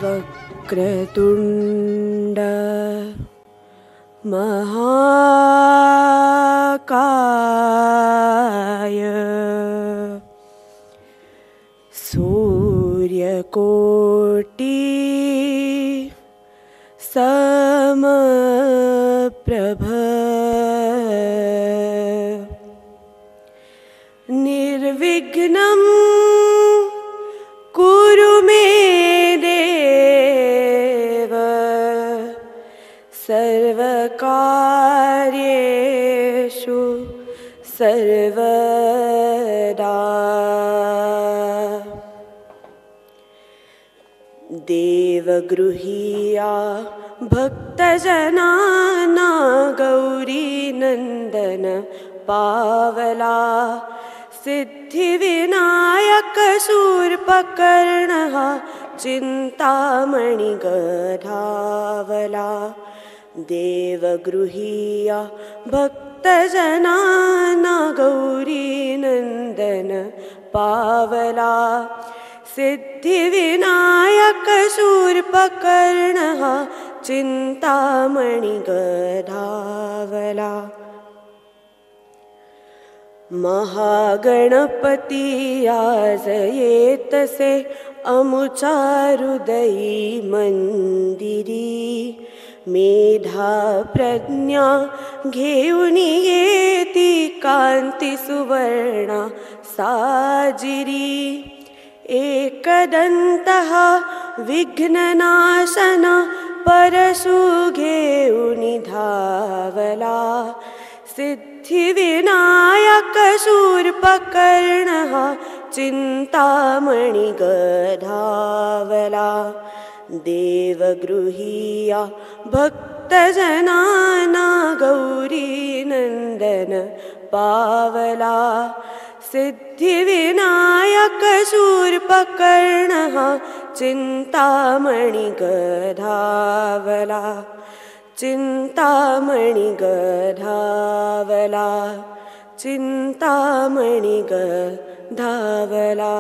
वक्रतुंड महाकाय सूर्यकोटि समप्रभ निर्विघ्नं कुरु मे देव सर्वकार्येषु सर्वदा। देवगृहीया भक्तजनाना गौरी नंदन पावला सिद्धिविनायक शूर्पकर्णः चिंतामणि गधावला। देवगृहीया भक्तजनाना गौरी नंदन पावला सिद्धिविनायक शूर्पकर्णः चिंतामणि गधावला। महागणपती आज येतसे अमुचारुदयी मंदिरी मेधा प्रज्ञा घेऊन येती कांती सुवर्णा साजिरी। एकदन्तः विघ्ननाशन परशु घेऊन धावला सिद्धिविनायक शूर्पकर्णः चिंतामणि गधावला। देवगृहीया भक्तजनाना गौरी नंदन पावला सिद्धिविनायक शूर्पकर्णः चिंतामणि गधावला चिंतामणि गधावला चिंतामणि गधावला।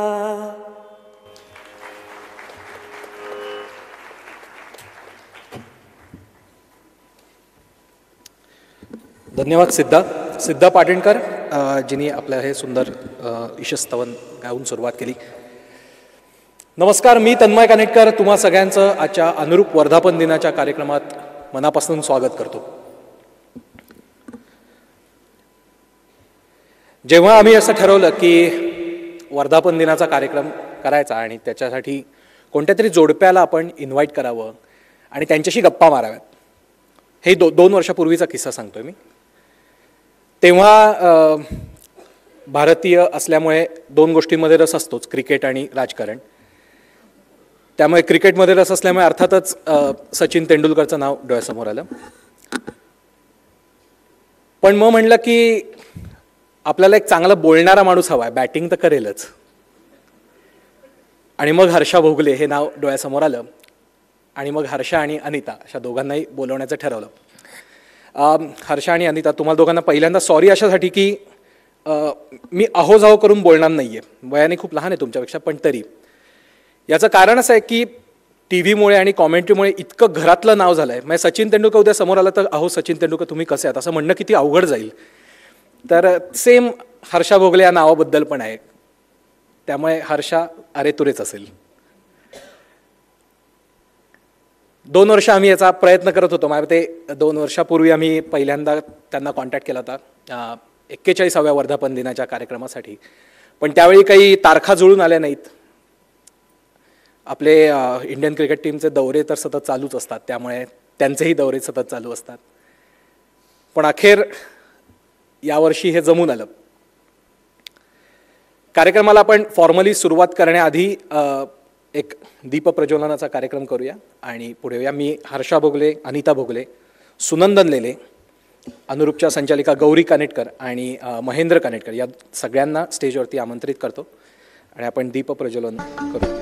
धन्यवाद सिद्धा पाटणकर जिनी आपलं हे सुंदर ईशस्तवन गाऊन सुरुवात केली. नमस्कार, मी तन्मय कानेटकर तुम्हा सगळ्यांचं आजच्या अनुरूप वर्धापन दिनाच्या कार्यक्रमात मनापासून स्वागत करतो. जेव्हा आम्ही असं ठरवलं की वर्धापन दिनाचा कार्यक्रम करायचा आणि त्याच्यासाठी कोणत्या तरी जोडप्याला आपण इन्व्हाइट करावं आणि त्यांच्याशी गप्पा माराव्यात, हे 2 वर्षापूर्वीचा किस्सा सांगतोय मी. तेव्हा भारतीय असल्यामुळे 2 गोष्टींमध्ये रस असतोच, क्रिकेट आणि राजकारण. त्यामुळे क्रिकेटमध्ये रस असल्यामुळे अर्थातच सचिन तेंडुलकरचं नाव डोळ्यासमोर आलं. पण मग म्हणलं की आपल्याला एक चांगला बोलणारा माणूस हवा आहे, बॅटिंग तर करेलच. आणि मग हर्षा भोगले हे नाव डोळ्यासमोर आलं आणि मग हर्षा आणि अनिता अशा दोघांनाही बोलवण्याचं ठरवलं. हर्षा आणि अनिता, तुम्हाला दोघांना पहिल्यांदा सॉरी अशासाठी की मी अहोजाहो करून बोलणार नाही आहे, वयाने खूप लहान आहे तुमच्यापेक्षा, पण तरी याचं कारण असं आहे की टी व्हीमुळे आणि कॉमेंट्रीमुळे इतकं घरातलं नाव झालं आहे. म्हणजे सचिन तेंडुलकर उद्या समोर आलं तर अहो सचिन तेंडुलकर तुम्ही कसे आहात असं म्हणणं किती अवघड जाईल. तर सेम हर्षा भोगले या नावाबद्दल पण आहे. त्यामुळे हर्षा अरे तुरेच असेल. 2 वर्ष आम्ही याचा प्रयत्न करत होतो. माझ्या ते 2 वर्षापूर्वी आम्ही पहिल्यांदा त्यांना कॉन्टॅक्ट केला होता 41व्या वर्धापन दिनाच्या कार्यक्रमासाठी, पण त्यावेळी काही तारखा जुळून आल्या नाहीत. आपले इंडियन क्रिकेट टीमचे दौरे तर सतत चालूच असतात, त्यामुळे त्यांचेही दौरे सतत चालू असतात. पण अखेर यावर्षी हे जमून आलं. कार्यक्रमाला आपण फॉर्मली सुरुवात करण्याआधी एक दीपप्रज्वलनाचा कार्यक्रम करूया आणि पुढे येऊया. मी हर्षा भोगले, अनिता भोगले, सुनंदन लेले, अनुरूपच्या संचालिका गौरी कानेटकर आणि महेंद्र कानेटकर या सगळ्यांना स्टेजवरती आमंत्रित करतो आणि आपण दीपप्रज्वलन करूया.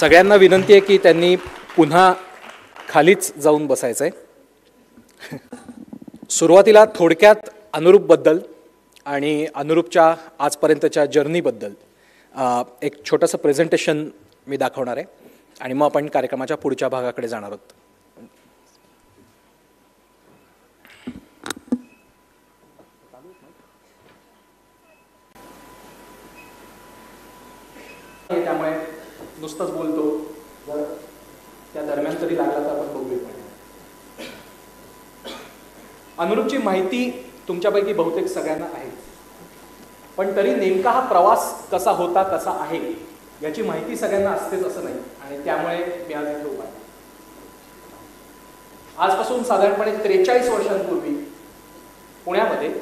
सगळ्यांना विनंती आहे की त्यांनी पुन्हा खालीच जाऊन बसायचं आहे. सुरुवातीला थोडक्यात अनुरूपबद्दल आणि अनुरूपच्या आजपर्यंतच्या जर्नीबद्दल एक छोटंसं प्रेझेंटेशन मी दाखवणार आहे आणि मग आपण कार्यक्रमाच्या पुढच्या भागाकडे जाणार आहोत. त्यामुळे नुसतंच बोलतो, जर त्या दरम्यान तरी लागला तर आपण बघूया. अनुरूपची माहिती तुमच्यापैकी बहुतेक सगळ्यांना आहे, पण तरी नेमका हा प्रवास कसा होता, कसा आहे याची माहिती सगळ्यांना असतेच असं नाही, आणि त्यामुळे मी आज इथे उभा आहे. आजपासून साधारणपणे 43 वर्षांपूर्वी पुण्यामध्ये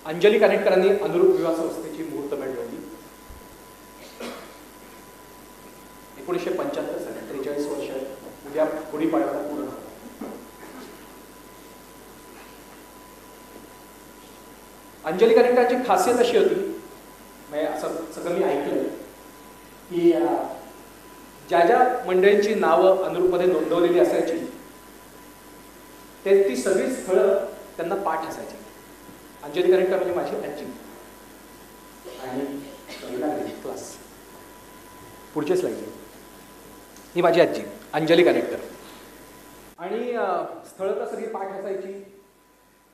अंजली कानेटकरांनी अनुरूप विवाह संस्थेची मुहूर्तमेढ ठेवली. 1975 साली 43 वर्ष उद्या गुढीपाडव्याला पूर्ण. अंजली कानेटकरांची खासियत अशी होती, म्हणजे असं सगळं मी ऐकलं की ज्या ज्या मंडळींची नावं अनुरूपमध्ये नोंदवलेली असायची ती सगळी स्थळं त्यांना पाठ असायची. अंजली कानेटकर म्हणजे माझी आजी आणि क्लास पुढचे स्लाइड, ही माझी आजी अंजली कानेटकर, आणि स्थळं तर सगळी पाठ असायची.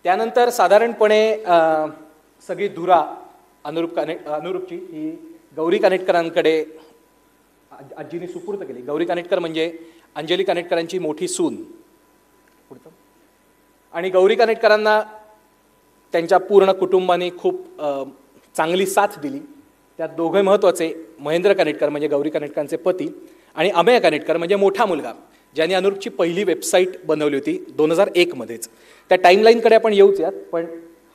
त्यानंतर साधारणपणे सगळी धुरा अनुरूपची ही गौरी कानेटकरांकडे आजीने सुपूर्द केली. गौरी कानेटकर म्हणजे अंजली कानेटकरांची मोठी सून. आणि गौरी कानेटकरांना त्यांच्या पूर्ण कुटुंबाने खूप चांगली साथ दिली. त्यात दोघे महत्त्वाचे, महेंद्र कानेटकर म्हणजे गौरी कानेटकरांचे पती आणि अमेय कानेटकर म्हणजे मोठा मुलगा, ज्यांनी अनुरूपची पहिली वेबसाईट बनवली होती 2001 मध्येच. त्या टाईमलाईनकडे आपण येऊच यात, पण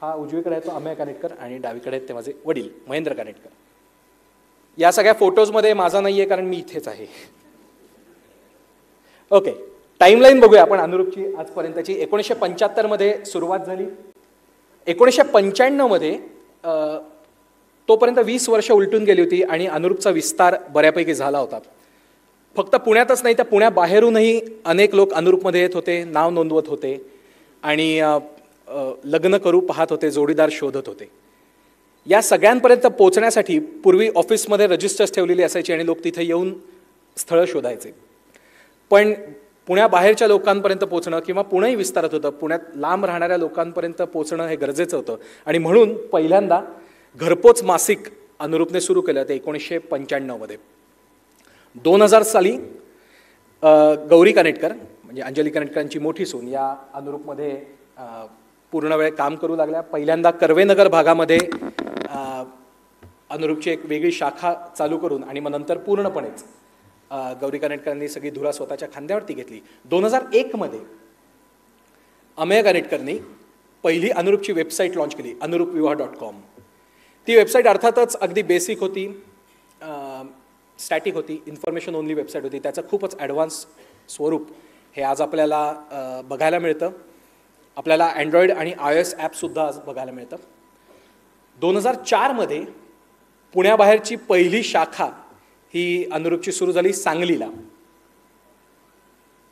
हा उजवीकडे आहे तो अमेय कानेटकर आणि डावीकडे आहेत ते माझे वडील महेंद्र कानेटकर. या सगळ्या फोटोजमध्ये माझा नाही आहे कारण मी इथेच आहे. ओके, टाईमलाईन बघूया आपण अनुरूपची आजपर्यंतची. 1975 मध्ये सुरुवात झाली. 1995 मध्ये तोपर्यंत 20 वर्ष उलटून गेली होती आणि अनुरूपचा विस्तार बऱ्यापैकी झाला होता. फक्त पुण्यातच नाही तर पुण्याबाहेरूनही अनेक लोक अनुरूपमध्ये येत होते, नाव नोंदवत होते आणि लग्न करू पाहत होते, जोडीदार शोधत होते. या सगळ्यांपर्यंत पोहोचण्यासाठी पूर्वी ऑफिसमध्ये रजिस्टर्स ठेवलेली असायची आणि लोक तिथे येऊन स्थळं शोधायचे. पण पुण्याबाहेरच्या लोकांपर्यंत पोहोचणं किंवा पुणेही विस्तारत होतं, पुण्यात लांब राहणाऱ्या लोकांपर्यंत पोहोचणं हे गरजेचं होतं. आणि म्हणून पहिल्यांदा घरपोच मासिक अनुरूपने सुरू केलं ते 1995 मध्ये. 2000 साली गौरी कानेटकर म्हणजे अंजली कानेटकरांची मोठी सून या अनुरूपमध्ये पूर्ण वेळ काम करू लागल्या. पहिल्यांदा कर्वेनगर भागामध्ये अनुरूपची एक वेगळी शाखा चालू करून आणि मग नंतर पूर्णपणेच गौरी कानेटकरांनी सगळी धुरा स्वतःच्या खांद्यावरती घेतली. 2001 मध्ये अमेय कानेटकरनी पहिली अनुरूपची वेबसाईट लॉन्च केली, anurupvivaha.com. ती वेबसाईट अर्थातच अगदी बेसिक होती, स्टॅटिक होती, इन्फॉर्मेशन ओनली वेबसाईट होती. त्याचं खूपच ॲडव्हान्स स्वरूप हे आज आपल्याला बघायला मिळतं. आपल्याला अँड्रॉइड आणि iOS ॲपसुद्धा आज बघायला मिळतं. 2004 मध्ये पुण्याबाहेरची पहिली शाखा ही अनुरूपची सुरू झाली सांगलीला.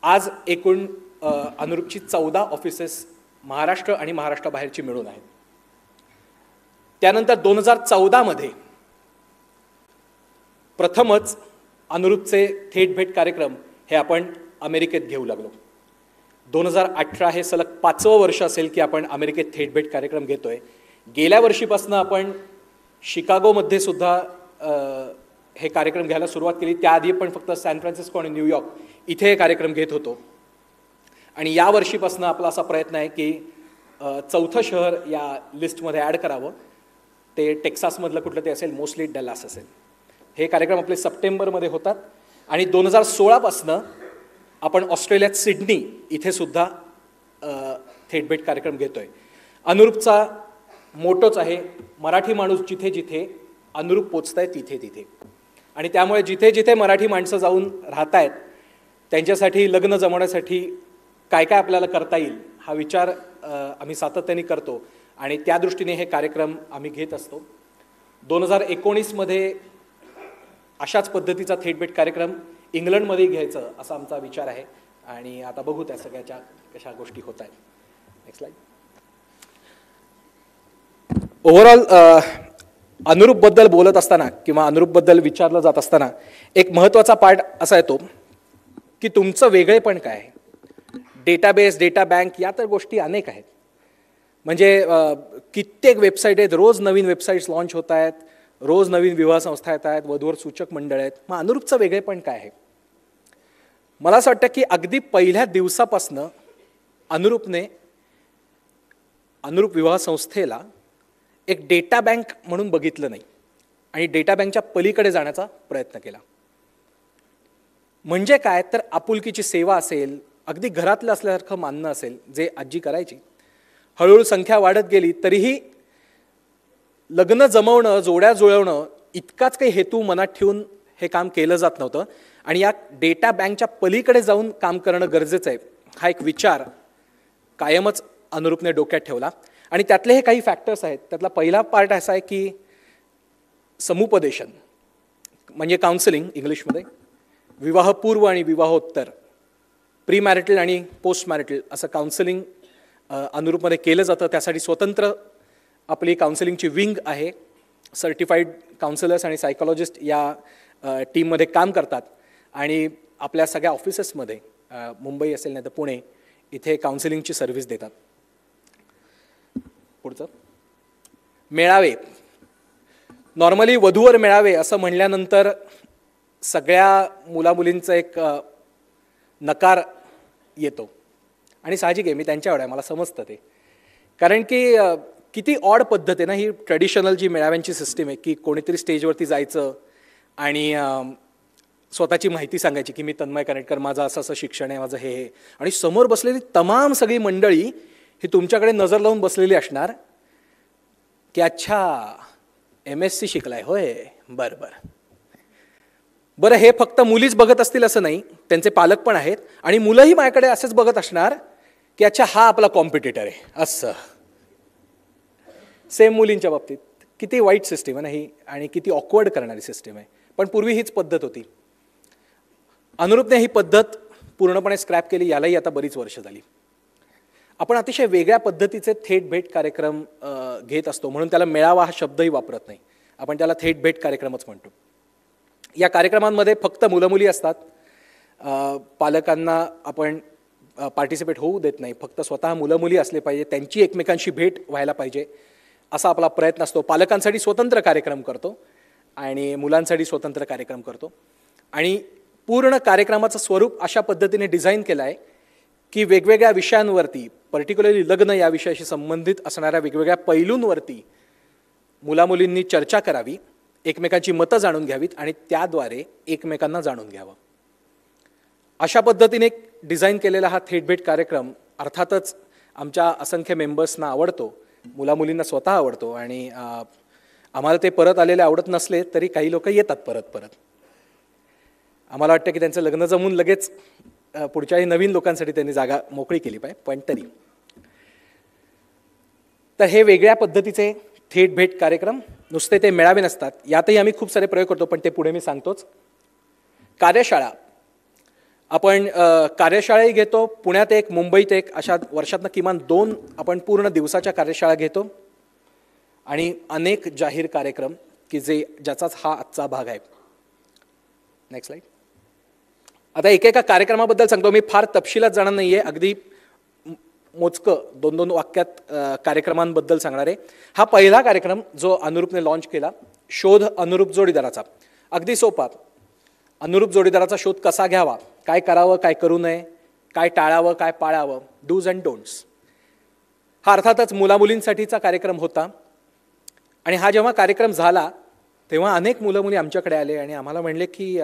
आज एकूण अनुरूपची 14 ऑफिसेस महाराष्ट्र आणि महाराष्ट्राबाहेरची मिळून आहेत. त्यानंतर 2014 मध्ये प्रथमच अनुरूपचे थेट भेट कार्यक्रम हे आपण अमेरिकेत घेऊ लागलो. 2018 हे सलग 5वं वर्ष असेल की आपण अमेरिकेत थेट भेट कार्यक्रम घेतोय. गेल्या वर्षीपासून आपण शिकागोमध्ये सुद्धा हे कार्यक्रम घ्यायला सुरुवात केली. त्याआधी पण फक्त सॅन फ्रान्सिस्को आणि न्यूयॉर्क इथे हे कार्यक्रम घेत होतो. आणि या वर्षीपासून आपला असा प्रयत्न आहे की 4थं शहर या लिस्टमध्ये ॲड करावं. ते टेक्सासमधलं कुठलं ते असेल, मोस्टली डॅलास असेल. हे कार्यक्रम आपले सप्टेंबरमध्ये होतात. आणि 2016 पासनं आपण ऑस्ट्रेलियात सिडनी इथे सुद्धा थेट भेट कार्यक्रम घेतोय. अनुरूपचा मोटोच आहे, मराठी माणूस जिथे जिथे, अनुरूप पोचताय तिथे तिथे. आणि त्यामुळे जिथे जिथे मराठी माणसं जाऊन राहत आहेत त्यांच्यासाठी लग्न जमवण्यासाठी काय काय आपल्याला करता येईल हा विचार आम्ही सातत्याने करतो आणि त्या दृष्टीने हे कार्यक्रम आम्ही घेत असतो. 2019 मध्ये अशाच पद्धतीचा थेट भेट कार्यक्रम इंग्लंडमध्ये घ्यायचं असा आमचा विचार आहे आणि आता बघू त्या सगळ्याच्या कशा गोष्टी होत आहेत. Next slide. ओव्हरऑल अनुरूपबद्दल बोलत असताना किंवा अनुरूपबद्दल विचारलं जात असताना एक महत्त्वाचा पार्ट असा येतो की तुमचं वेगळेपण काय आहे. डेटाबेस, डेटा बँक या तर गोष्टी अनेक आहेत. म्हणजे कित्येक वेबसाईट आहेत, रोज नवीन वेबसाईट्स लॉन्च होत आहेत, रोज नवीन विवाह संस्था येत आहेत, वधूवर सूचक मंडळ आहेत. मग अनुरूपचं वेगळेपण काय आहे. मला असं वाटतं की अगदी पहिल्या दिवसापासनं अनुरूप विवाह संस्थेला एक डेटा बँक म्हणून बघितलं नाही आणि डेटा बँकच्या पलीकडे जाण्याचा प्रयत्न केला. म्हणजे काय तर आपुलकीची सेवा असेल, अगदी घरातलं असल्यासारखं मानणं असेल जे आजी करायची. हळूहळू संख्या वाढत गेली तरीही लग्न जमवणं, जोड्या जुळवणं इतकाच काही हेतू मनात ठेवून हे काम केलं जात नव्हतं आणि या डेटा बँकच्या पलीकडे जाऊन काम करणं गरजेचं आहे हा एक विचार कायमच अनुरूपने डोक्यात ठेवला. आणि त्यातले हे काही फॅक्टर्स आहेत. त्यातला पहिला पार्ट असा आहे की समुपदेशन म्हणजे काउन्सिलिंग इंग्लिशमध्ये, विवाहपूर्व आणि विवाहोत्तर, प्री मॅरिटल आणि पोस्ट मॅरिटल असं काउन्सिलिंग अनुरूपमध्ये केलं जातं. त्यासाठी स्वतंत्र आपली काउन्सिलिंगची विंग आहे. सर्टिफाईड काउन्सिलर्स आणि सायकॉलॉजिस्ट या टीममध्ये काम करतात आणि आपल्या सगळ्या ऑफिसेसमध्ये मुंबई असेल नाही तर पुणे इथे काउन्सिलिंगची सर्व्हिस देतात. पुढचं मेळावे. नॉर्मली वधूवर मेळावे असं म्हणल्यानंतर सगळ्या मुलामुलींचा एक नकार येतो आणि साहजिक आहे, मी त्यांच्यावर आहे, मला समजतं ते. कारण की किती ऑड पद्धत आहे ना ही ट्रेडिशनल जी मेळाव्यांची सिस्टीम आहे की कोणीतरी स्टेजवरती जायचं आणि स्वतःची माहिती सांगायची की मी तन्मय कानेटकर, माझं असं असं शिक्षण आहे, माझं हे आणि समोर बसलेली तमाम सगळी मंडळी ही तुमच्याकडे नजर लावून बसलेली असणार की अच्छा MSc शिकलाय होय, बरं बरं बरं. हे फक्त मुलीच बघत असतील असं नाही, त्यांचे पालक पण आहेत आणि मुलंही माझ्याकडे असेच बघत असणार की अच्छा हा आपला कॉम्पिटिटर आहे. असं सेम मुलींच्या बाबतीत किती वाईट सिस्टीम आहे ना ही आणि किती ऑकवर्ड करणारी सिस्टीम आहे. पण पूर्वी हीच पद्धत होती. अनुरूपने ही पद्धत पूर्णपणे स्क्रॅप केली. यालाही आता बरीच वर्ष झाली. आपण अतिशय वेगळ्या पद्धतीचे थेट भेट कार्यक्रम घेत असतो म्हणून त्याला मेळावा हा शब्दही वापरत नाही, आपण त्याला थेट भेट कार्यक्रमच म्हणतो. या कार्यक्रमांमध्ये फक्त मुलं मुली असतात. पालकांना आपण पार्टिसिपेट होऊ देत नाही. फक्त स्वतः मुलं मुली असले पाहिजे, त्यांची एकमेकांशी भेट व्हायला पाहिजे असा आपला प्रयत्न असतो. पालकांसाठी स्वतंत्र कार्यक्रम करतो आणि मुलांसाठी स्वतंत्र कार्यक्रम करतो आणि पूर्ण कार्यक्रमाचं स्वरूप अशा पद्धतीने डिझाईन केलं आहे की वेगवेगळ्या विषयांवरती, पर्टिक्युलरली लग्न या विषयाशी संबंधित असणाऱ्या वेगवेगळ्या पैलूंवरती मुलामुलींनी चर्चा करावी, एकमेकांची मतं जाणून घ्यावीत आणि त्याद्वारे एकमेकांना जाणून घ्यावं. अशा पद्धतीने डिझाईन केलेला हा थेट भेट कार्यक्रम अर्थातच आमच्या असंख्य मेंबर्सना आवडतो, मुलामुलींना स्वतः आवडतो आणि आम्हाला ते परत आलेले आवडत नसले तरी काही लोक येतात परत परत. आम्हाला वाटतं की त्यांचं लग्न जमून लगेच पुढच्याही नवीन लोकांसाठी त्यांनी जागा मोकळी केली पाहिजे. पण तरी तर हे वेगळ्या पद्धतीचे थेट भेट कार्यक्रम, नुसते ते मेळावे नसतात. यातही आम्ही खूप सारे प्रयोग करतो पण ते पुढे मी सांगतोच. कार्यशाळा, आपण कार्यशाळाही घेतो. पुण्यात एक, मुंबईत एक, अशा वर्षातनं किमान 2 आपण पूर्ण दिवसाच्या कार्यशाळा घेतो आणि अनेक जाहीर कार्यक्रम की ज्याचाच हा आजचा भाग आहे. Next slide. आता एकेका कार्यक्रमाबद्दल सांगतो. मी फार तपशिलात जाणार नाही आहे, अगदी मोजकं 2-2 वाक्यात कार्यक्रमांबद्दल सांगणार आहे. हा पहिला कार्यक्रम जो अनुरूपने लॉन्च केला, शोध अनुरूप जोडीदाराचा. अगदी सोपा. अनुरूप जोडीदाराचा शोध कसा घ्यावा, काय करावं, काय करू नये, काय टाळावं, काय पाळावं, डूज अँड डोंट्स. हा अर्थातच मुलामुलींसाठीचा कार्यक्रम होता आणि हा जेव्हा कार्यक्रम झाला तेव्हा अनेक मुलं मुली आमच्याकडे आले आणि आम्हाला म्हणले की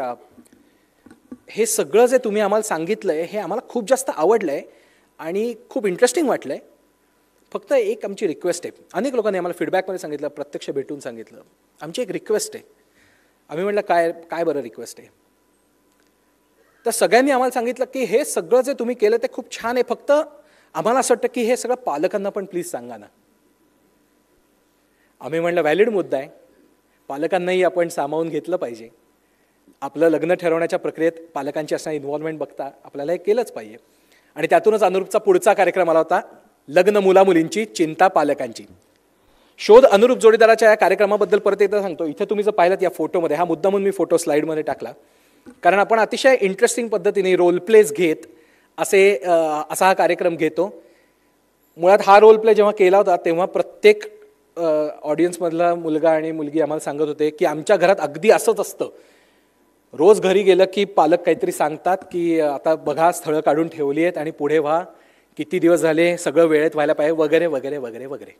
हे सगळं जे तुम्ही आम्हाला सांगितलं आहे हे आम्हाला खूप जास्त आवडलं आहे आणि खूप इंटरेस्टिंग वाटलं आहे. फक्त एक आमची रिक्वेस्ट आहे. अनेक लोकांनी आम्हाला फीडबॅकमध्ये सांगितलं, प्रत्यक्ष भेटून सांगितलं, आमची एक रिक्वेस्ट आहे. आम्ही म्हटलं काय बरं रिक्वेस्ट आहे. तर सगळ्यांनी आम्हाला सांगितलं की हे सगळं जे तुम्ही केलं ते खूप छान आहे, फक्त आम्हाला असं वाटतं की हे सगळं पालकांना पण प्लीज सांगा ना. आम्ही म्हटलं व्हॅलिड मुद्दा आहे, पालकांनाही आपण सामावून घेतलं पाहिजे आपलं लग्न ठरवण्याच्या प्रक्रियेत पालकांची असणारी इन्व्हॉल्वमेंट बघता आपल्याला हे केलंच पाहिजे. आणि त्यातूनच अनुरूपचा पुढचा कार्यक्रम आला होता, लग्न मुलामुलींची चिंता पालकांची. शोध अनुरूप जोडीदाराच्या या कार्यक्रमाबद्दल परत एकदा सांगतो. इथे तुम्ही जर पाहिलात या फोटोमध्ये, हा मुद्दामून मी फोटो स्लाईडमध्ये टाकला कारण आपण अतिशय इंटरेस्टिंग पद्धतीने रोल प्लेस घेत असा हा कार्यक्रम घेतो. मुळात हा रोल प्ले जेव्हा केला होता तेव्हा प्रत्येक ऑडियन्समधला मुलगा आणि मुलगी आम्हाला सांगत होते की आमच्या घरात अगदी असंच असतं. रोज घरी गेलं की पालक काहीतरी सांगतात की आता बघा स्थळं काढून ठेवली आहेत आणि पुढे व्हा, किती दिवस झाले, सगळं वेळेत व्हायला पाहिजे, वगैरे वगैरे वगैरे वगैरे.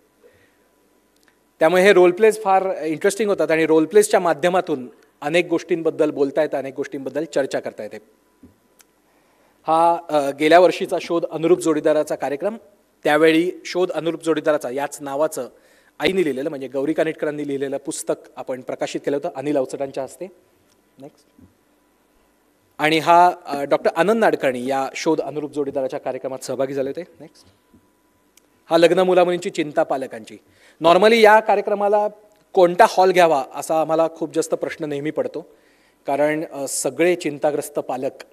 त्यामुळे हे रोल प्लेस फार इंटरेस्टिंग होतात आणि रोल प्लेसच्या माध्यमातून अनेक गोष्टींबद्दल बोलता येतं, अनेक गोष्टींबद्दल चर्चा करता येते. हा गेल्या वर्षीचा शोध अनुरूप जोडीदाराचा कार्यक्रम. त्यावेळी शोध अनुरूप जोडीदाराचा याच नावाचं आईने लिहिलेलं म्हणजे गौरी कानिटकरांनी लिहिलेलं पुस्तक आपण प्रकाशित केलं होतं अनिल अवचटांच्या हस्ते. नेक्स्ट. आणि हा डॉक्टर आनंद नाडकर्णी या शोध अनुरूप जोडीदाराच्या कार्यक्रमात सहभागी झाले होते. नेक्स्ट. हा लग्न मुलामुलींची चिंता पालकांची. नॉर्मली या कार्यक्रमाला कोणता हॉल घ्यावा असा आम्हाला खूप जास्त प्रश्न नेहमी पडतो कारण सगळे चिंताग्रस्त पालक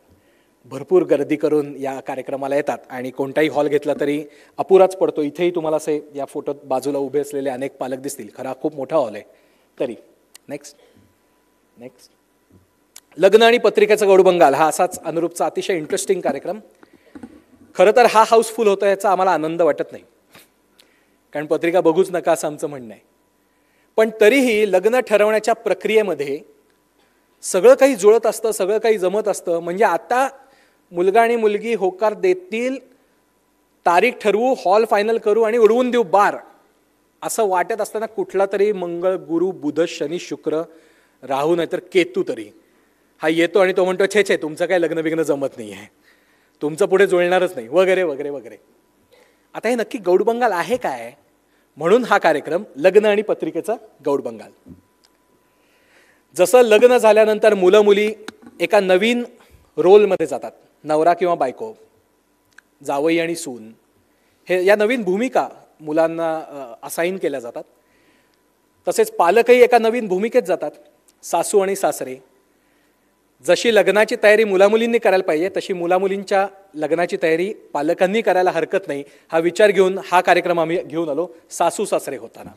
भरपूर गर्दी करून या कार्यक्रमाला येतात आणि कोणताही हॉल घेतला तरी अपुराच पडतो. इथेही तुम्हाला असे या फोटोत बाजूला उभे असलेले अनेक पालक दिसतील. खरा खूप मोठा हॉल आहे तरी. नेक्स्ट. नेक्स्ट. लग्न आणि पत्रिकेचा गौडबंगाल हा असाच अनुरूपचा अतिशय इंटरेस्टिंग कार्यक्रम. खरं तर हा हाऊसफुल होता याचा आम्हाला आनंद वाटत नाही कारण पत्रिका बघूच नका असं आमचं म्हणणं आहे. पण तरीही लग्न ठरवण्याच्या प्रक्रियेमध्ये सगळं काही जुळत असतं, सगळं काही जमत असतं. म्हणजे आता मुलगा आणि मुलगी होकार देतील, तारीख ठरवू, हॉल फायनल करू आणि उडवून देऊ बार असं वाटत असताना कुठला तरी मंगळ, गुरु, बुध, शनी, शुक्र, राहू नाहीतर केतू तरी हा येतो आणि तो म्हणतो छे छे तुमचं काय लग्न बिग्न जमत नाही आहे, तुमचं पुढे जुळणारच नाही, वगैरे वगैरे वगैरे. आता हे नक्की गौडबंगाल आहे काय? म्हणून हा कार्यक्रम लग्न आणि पत्रिकेचा गौडबंगाल. जसं लग्न झाल्यानंतर मुलं मुली एका नवीन रोलमध्ये जातात, नवरा किंवा बायको, जावई आणि सून, हे या नवीन भूमिका मुलांना असाइन केल्या जातात. तसेच पालकही एका नवीन भूमिकेत जातात, सासू आणि सासरे. जशी लग्नाची तयारी मुलामुलींनी करायला पाहिजे तशी मुलामुलींच्या लग्नाची तयारी पालकांनी करायला हरकत नाही हा विचार घेऊन हा कार्यक्रम आम्ही घेऊन आलो, सासू सासरे होताना.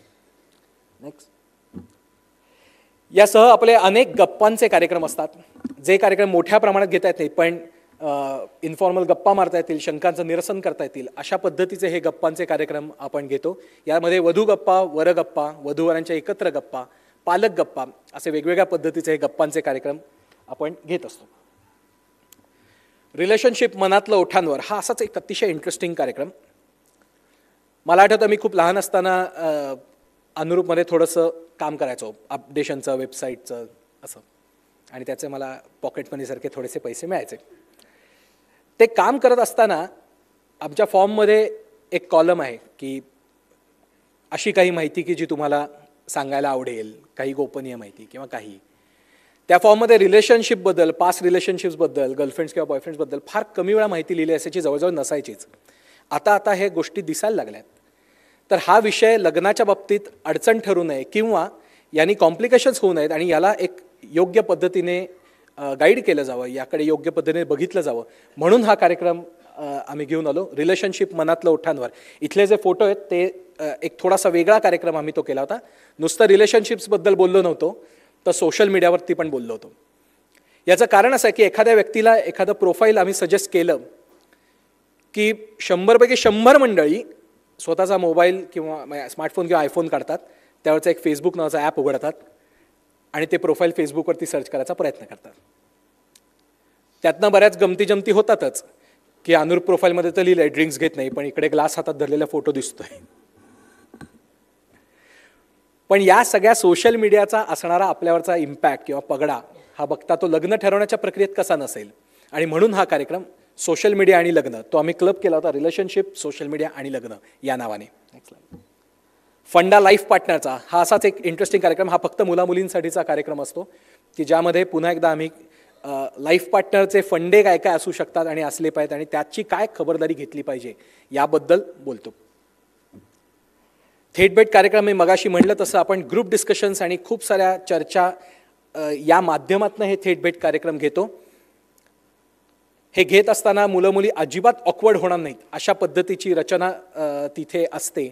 नेक्स्ट. यासह आपले अनेक गप्पांचे कार्यक्रम असतात, जे कार्यक्रम मोठ्या प्रमाणात घेता येत नाही पण इन्फॉर्मल गप्पा मारता येतील, शंकांचं निरसन करता येतील अशा पद्धतीचे हे गप्पांचे कार्यक्रम आपण घेतो. यामध्ये वधू गप्पा, वर गप्पा, वधूवरांच्या एकत्र गप्पा, पालक गप्पा असे वेगवेगळ्या पद्धतीचे हे गप्पांचे कार्यक्रम आपण घेत असतो. रिलेशनशिप मनातलं ओठांवर हा असाच एक अतिशय इंटरेस्टिंग कार्यक्रम. मला आठवतं मी खूप लहान असताना अनुरूपमध्ये थोडंसं काम करायचो, अपडेशनचं, वेबसाईटचं असं, आणि त्याचे मला पॉकेट मनीसारखे थोडेसे पैसे मिळायचे. ते काम करत असताना आमच्या फॉर्ममध्ये एक कॉलम आहे की अशी काही माहिती की जी तुम्हाला सांगायला आवडेल, काही गोपनीय माहिती किंवा काही. त्या फॉर्ममध्ये रिलेशनशिपबद्दल, पास्ट रिलेशनशिप्सबद्दल, गर्लफ्रेंड्स किंवा बॉयफ्रेंड्सबद्दल फार कमी वेळा माहिती लिहिली असायची, जवळजवळ नसायचीच. आता हे गोष्टी दिसायला लागल्यात. तर हा विषय लग्नाच्या बाबतीत अडचण ठरू नये किंवा यांनी कॉम्प्लिकेशन्स होऊ नयेत आणि याला एक योग्य पद्धतीने गाईड केलं जावं, याकडे योग्य पद्धतीने बघितलं जावं म्हणून हा कार्यक्रम आम्ही घेऊन आलो. रिलेशनशिप मनातलं ओठांवर. इथले जे फोटो आहेत ते एक थोडासा वेगळा कार्यक्रम आम्ही तो केला होता. नुसतं रिलेशनशिप्सबद्दल बोललो नव्हतो तर सोशल मीडियावरती पण बोललो होतो. याचं कारण असं आहे की एखाद्या व्यक्तीला एखादं प्रोफाईल आम्ही सजेस्ट केलं की 100पैकी 100 मंडळी स्वतःचा मोबाईल किंवा स्मार्टफोन किंवा आयफोन काढतात, त्यावरचं एक फेसबुक नावाचा ॲप उघडतात आणि ते प्रोफाईल फेसबुकवरती सर्च करायचा प्रयत्न करतात. त्यातनं बऱ्याच गमती होतातच की अनुरूप प्रोफाईलमध्ये तर लिहिलं आहे ड्रिंक्स घेत नाही, पण इकडे ग्लास हातात धरलेला फोटो दिसतोय. पण या सगळ्या सोशल मीडियाचा असणारा आपल्यावरचा इम्पॅक्ट किंवा पगडा हा बघता तो लग्न ठरवण्याच्या प्रक्रियेत कसा नसेल. आणि म्हणून हा कार्यक्रम सोशल मीडिया आणि लग्न तो आम्ही क्लब केला होता, रिलेशनशिप, सोशल मीडिया आणि लग्न या नावाने. फंडा लाईफ पार्टनरचा हा असाच एक इंटरेस्टिंग कार्यक्रम. हा फक्त मुलामुलींसाठीचा कार्यक्रम असतो की ज्यामध्ये पुन्हा एकदा आम्ही लाईफ पार्टनरचे फंडे काय काय असू शकतात आणि असले पाहिजेत आणि त्याची काय खबरदारी घेतली पाहिजे याबद्दल बोलतो. थेट भेट कार्यक्रम मी मगाशी म्हटलं तसं आपण ग्रुप डिस्कशन्स आणि खूप साऱ्या चर्चा या माध्यमातून हे थेट भेट कार्यक्रम घेतो. हे घेत असताना मुलं मुली अजिबात ऑकवर्ड होणार नाहीत अशा पद्धतीची रचना तिथे असते.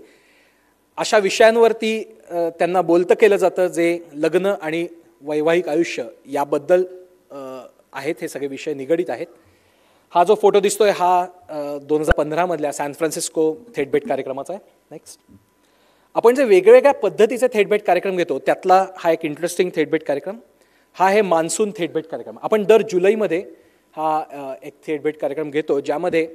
अशा विषयांवरती त्यांना बोलतं केलं जातं जे लग्न आणि वैवाहिक आयुष्य याबद्दल आहेत. हे सगळे विषय निगडीत आहेत. हा जो फोटो दिसतोय हा 2015 मधल्या सॅन फ्रान्सिस्को थेटभेट कार्यक्रमाचा आहे. नेक्स्ट, आपण जे वेगवेगळ्या पद्धतीचे थेटभेट कार्यक्रम घेतो त्यातला हा एक इंटरेस्टिंग थेटभेट कार्यक्रम. हा आहे मान्सून थेटभेट कार्यक्रम. आपण दर जुलैमध्ये हा एक थेटभेट कार्यक्रम घेतो, ज्यामध्ये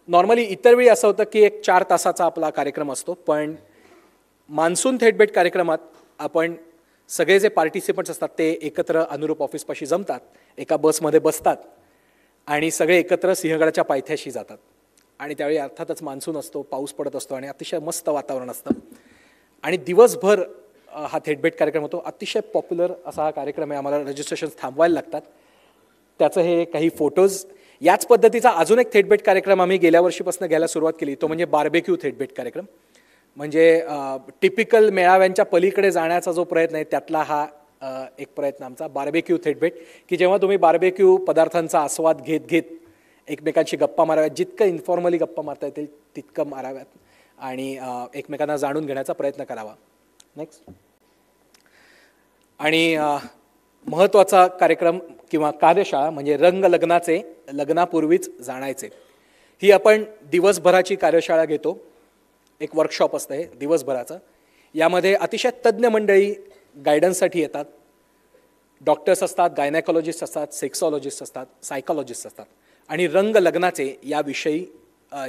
नॉर्मली इतर वेळी असं होतं की एक 4 तासाचा आपला कार्यक्रम असतो, पण मान्सून थेटभेट कार्यक्रमात आपण सगळे जे पार्टिसिपंट्स असतात ते एकत्र अनुरूप ऑफिसपाशी जमतात, एका बसमध्ये बसतात आणि सगळे एकत्र सिंहगडाच्या पायथ्याशी जातात. आणि त्यावेळी अर्थातच मान्सून असतो, पाऊस पडत असतो आणि अतिशय मस्त वातावरण असतं आणि दिवसभर हा थेटभेट कार्यक्रम होतो. अतिशय पॉप्युलर असा हा कार्यक्रम आहे. आम्हाला रजिस्ट्रेशन थांबवायला लागतात. त्याचं हे काही फोटोज. याच पद्धतीचा अजून एक थेटभेट कार्यक्रम आम्ही गेल्या वर्षीपासून घ्यायला सुरुवात केली, तो म्हणजे बार्बेक्यू थेटभेट कार्यक्रम. म्हणजे टिपिकल मेळाव्यांच्या पलीकडे जाण्याचा जो प्रयत्न आहे त्यातला हा एक प्रयत्न आमचा, बार्बेक्यू थेटभेट, की जेव्हा तुम्ही बार्बेक्यू पदार्थांचा आस्वाद घेत घेत एकमेकांशी गप्पा माराव्यात, जितकं इन्फॉर्मली गप्पा मारता येतील तितकं माराव्यात आणि एकमेकांना जाणून घेण्याचा प्रयत्न करावा. नेक्स्ट, आणि महत्त्वाचा कार्यक्रम किंवा कार्यशाळा म्हणजे रंग लग्नाचे लग्नापूर्वीच जाणायचे. ही आपण दिवसभराची कार्यशाळा घेतो. एक वर्कशॉप असतं हे दिवसभराचं. यामध्ये अतिशय तज्ज्ञ मंडळी गायडन्ससाठी येतात. डॉक्टर्स असतात, गायनेकॉलॉजिस्ट असतात, सेक्सॉलॉजिस्ट असतात, सायकॉलॉजिस्ट असतात आणि रंग लग्नाचे याविषयी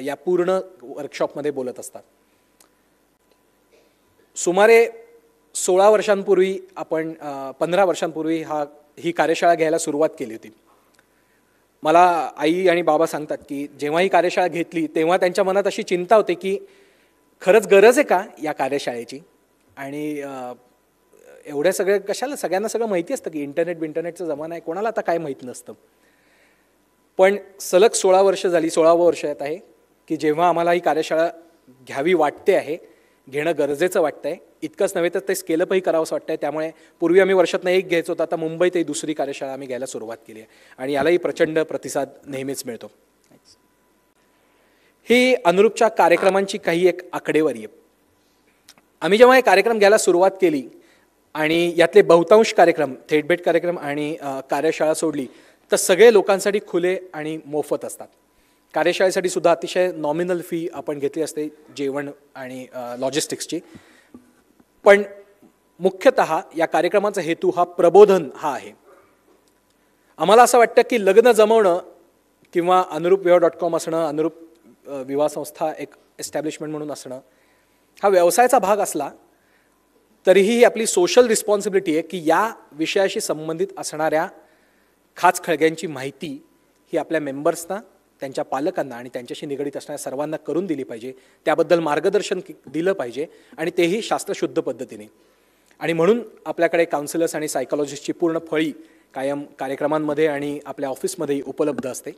या पूर्ण वर्कशॉपमध्ये बोलत असतात. सुमारे 16 वर्षांपूर्वी आपण 15 वर्षांपूर्वी ही कार्यशाळा घ्यायला सुरुवात केली होती. मला आई आणि बाबा सांगतात की जेव्हा ही कार्यशाळा घेतली तेव्हा त्यांच्या मनात अशी चिंता होती की खरंच गरज आहे का या कार्यशाळेची, आणि एवढ्या सगळ्या कशाला, सगळ्यांना सगळं माहिती असतं की इंटरनेटचा जमाना आहे, कोणाला आता काय माहीत नसतं. पण सलग 16 वर्ष झाली, 16वं वर्ष येत आहे की जेव्हा आम्हाला ही कार्यशाळा घ्यावी वाटते आहे, घेणं गरजेचं वाटतं आहे. इतकंच नव्हे तर ते स्केलअपही करावंसं वाटतं आहे. त्यामुळे पूर्वी आम्ही वर्षातनं एक घ्यायचो, तर आता मुंबईत ही दुसरी कार्यशाळा आम्ही घ्यायला सुरुवात केली आहे आणि यालाही प्रचंड प्रतिसाद नेहमीच मिळतो. ही अनुरूपच्या कार्यक्रमांची काही एक आकडेवारी आहे. आम्ही जेव्हा हे कार्यक्रम घ्यायला सुरुवात केली आणि यातले बहुतांश कार्यक्रम, थेटभेट कार्यक्रम आणि कार्यशाळा सोडली तर सगळे लोकांसाठी खुले आणि मोफत असतात. कार्यशाळेसाठी सुद्धा अतिशय नॉमिनल फी आपण घेतली असते, जेवण आणि लॉजिस्टिक्सची. पण मुख्यतः या कार्यक्रमाचा हेतू हा प्रबोधन हा आहे. आम्हाला असं वाटतं की लग्न जमवणं किंवा अनुरूपविवाह.com असणं, अनुरूप विवाह संस्था एक एस्टॅब्लिशमेंट म्हणून असणं हा व्यवसायाचा भाग असला तरीही ही आपली सोशल रिस्पॉन्सिबिलिटी आहे की या विषयाशी संबंधित असणाऱ्या खाचखळग्यांची माहिती ही आपल्या मेंबर्सना, त्यांच्या पालकांना आणि त्यांच्याशी निगडीत असणाऱ्या सर्वांना करून दिली पाहिजे. त्याबद्दल मार्गदर्शन दिलं पाहिजे आणि तेही शास्त्रशुद्ध पद्धतीने. आणि म्हणून आपल्याकडे काउन्सिलर्स आणि सायकॉलॉजिस्टची पूर्ण फळी कायम कार्यक्रमांमध्ये आणि आपल्या ऑफिसमध्येही उपलब्ध असते.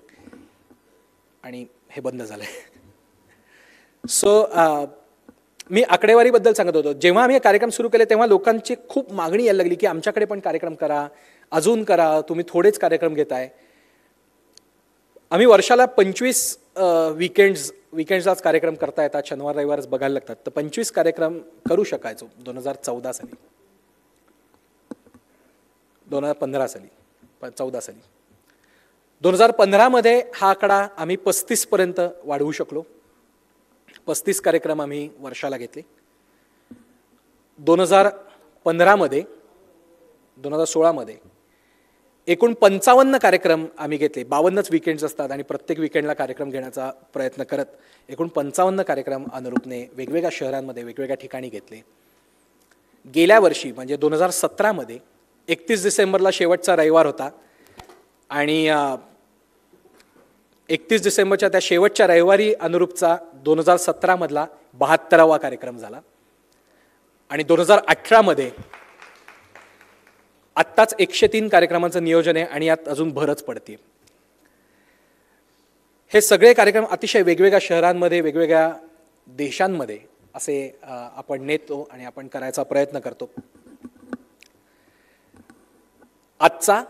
आणि हे बंद झालं आहे. सो मी आकडेवारीबद्दल सांगत होतो. जेव्हा आम्ही हे कार्यक्रम सुरू केले तेव्हा लोकांची खूप मागणी यायला लागली की आमच्याकडे पण कार्यक्रम करा, अजून करा, तुम्ही थोडेच कार्यक्रम घेताय. आम्ही वर्षाला 25 विकेंड्सलाच कार्यक्रम करता येतात, शनिवार रविवारच बघायला लागतात, तर 25 कार्यक्रम करू शकायचो 2014 साली, 2015 साली, 14 साली. 2015 मध्ये हा आकडा आम्ही 35 पर्यंत वाढवू शकलो. 35 कार्यक्रम आम्ही वर्षाला घेतले. 2015 मध्ये 2016 मध्ये एकूण 55 कार्यक्रम आम्ही घेतले. 52च विकेंड्स असतात आणि प्रत्येक विकेंडला कार्यक्रम घेण्याचा प्रयत्न करत एकूण 55 कार्यक्रम अनुरूपने वेगवेगळ्या शहरांमध्ये वेगवेगळ्या ठिकाणी घेतले. गेल्या वर्षी म्हणजे 2017 मध्ये 31 डिसेंबरला शेवटचा रविवार होता आणि 31 डिसेंबरच्या त्या शेवटच्या रविवारी अनुरूपचा 2017 मधला 72वा कार्यक्रम झाला. आणि 2018 मध्ये आत्ताच 103 कार्यक्रमांचं नियोजन आहे आणि यात अजून भरच पडते. हे सगळे कार्यक्रम अतिशय वेगवेगळ्या शहरांमध्ये वेगवेगळ्या देशांमध्ये असे आपण नेतो आणि आपण करायचा प्रयत्न करतो. आजचा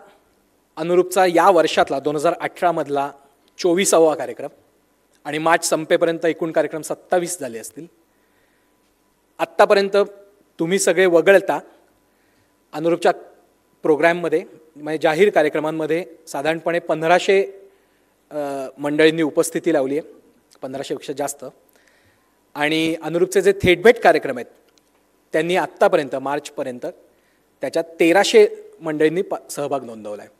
अनुरूपचा या वर्षातला 2018मधला 24वा कार्यक्रम आणि मार्च संपेपर्यंत एकूण कार्यक्रम 27 झाले असतील. आत्तापर्यंत तुम्ही सगळे वगळता अनुरूपच्या प्रोग्रॅममध्ये म्हणजे जाहीर कार्यक्रमांमध्ये साधारणपणे 1500 मंडळींनी उपस्थिती लावली आहे, 1500पेक्षा जास्त. आणि अनुरूपचे जे थेटभेट कार्यक्रम आहेत त्यांनी आत्तापर्यंत मार्चपर्यंत त्याच्यात 1300 मंडळींनी सहभाग नोंदवला आहे.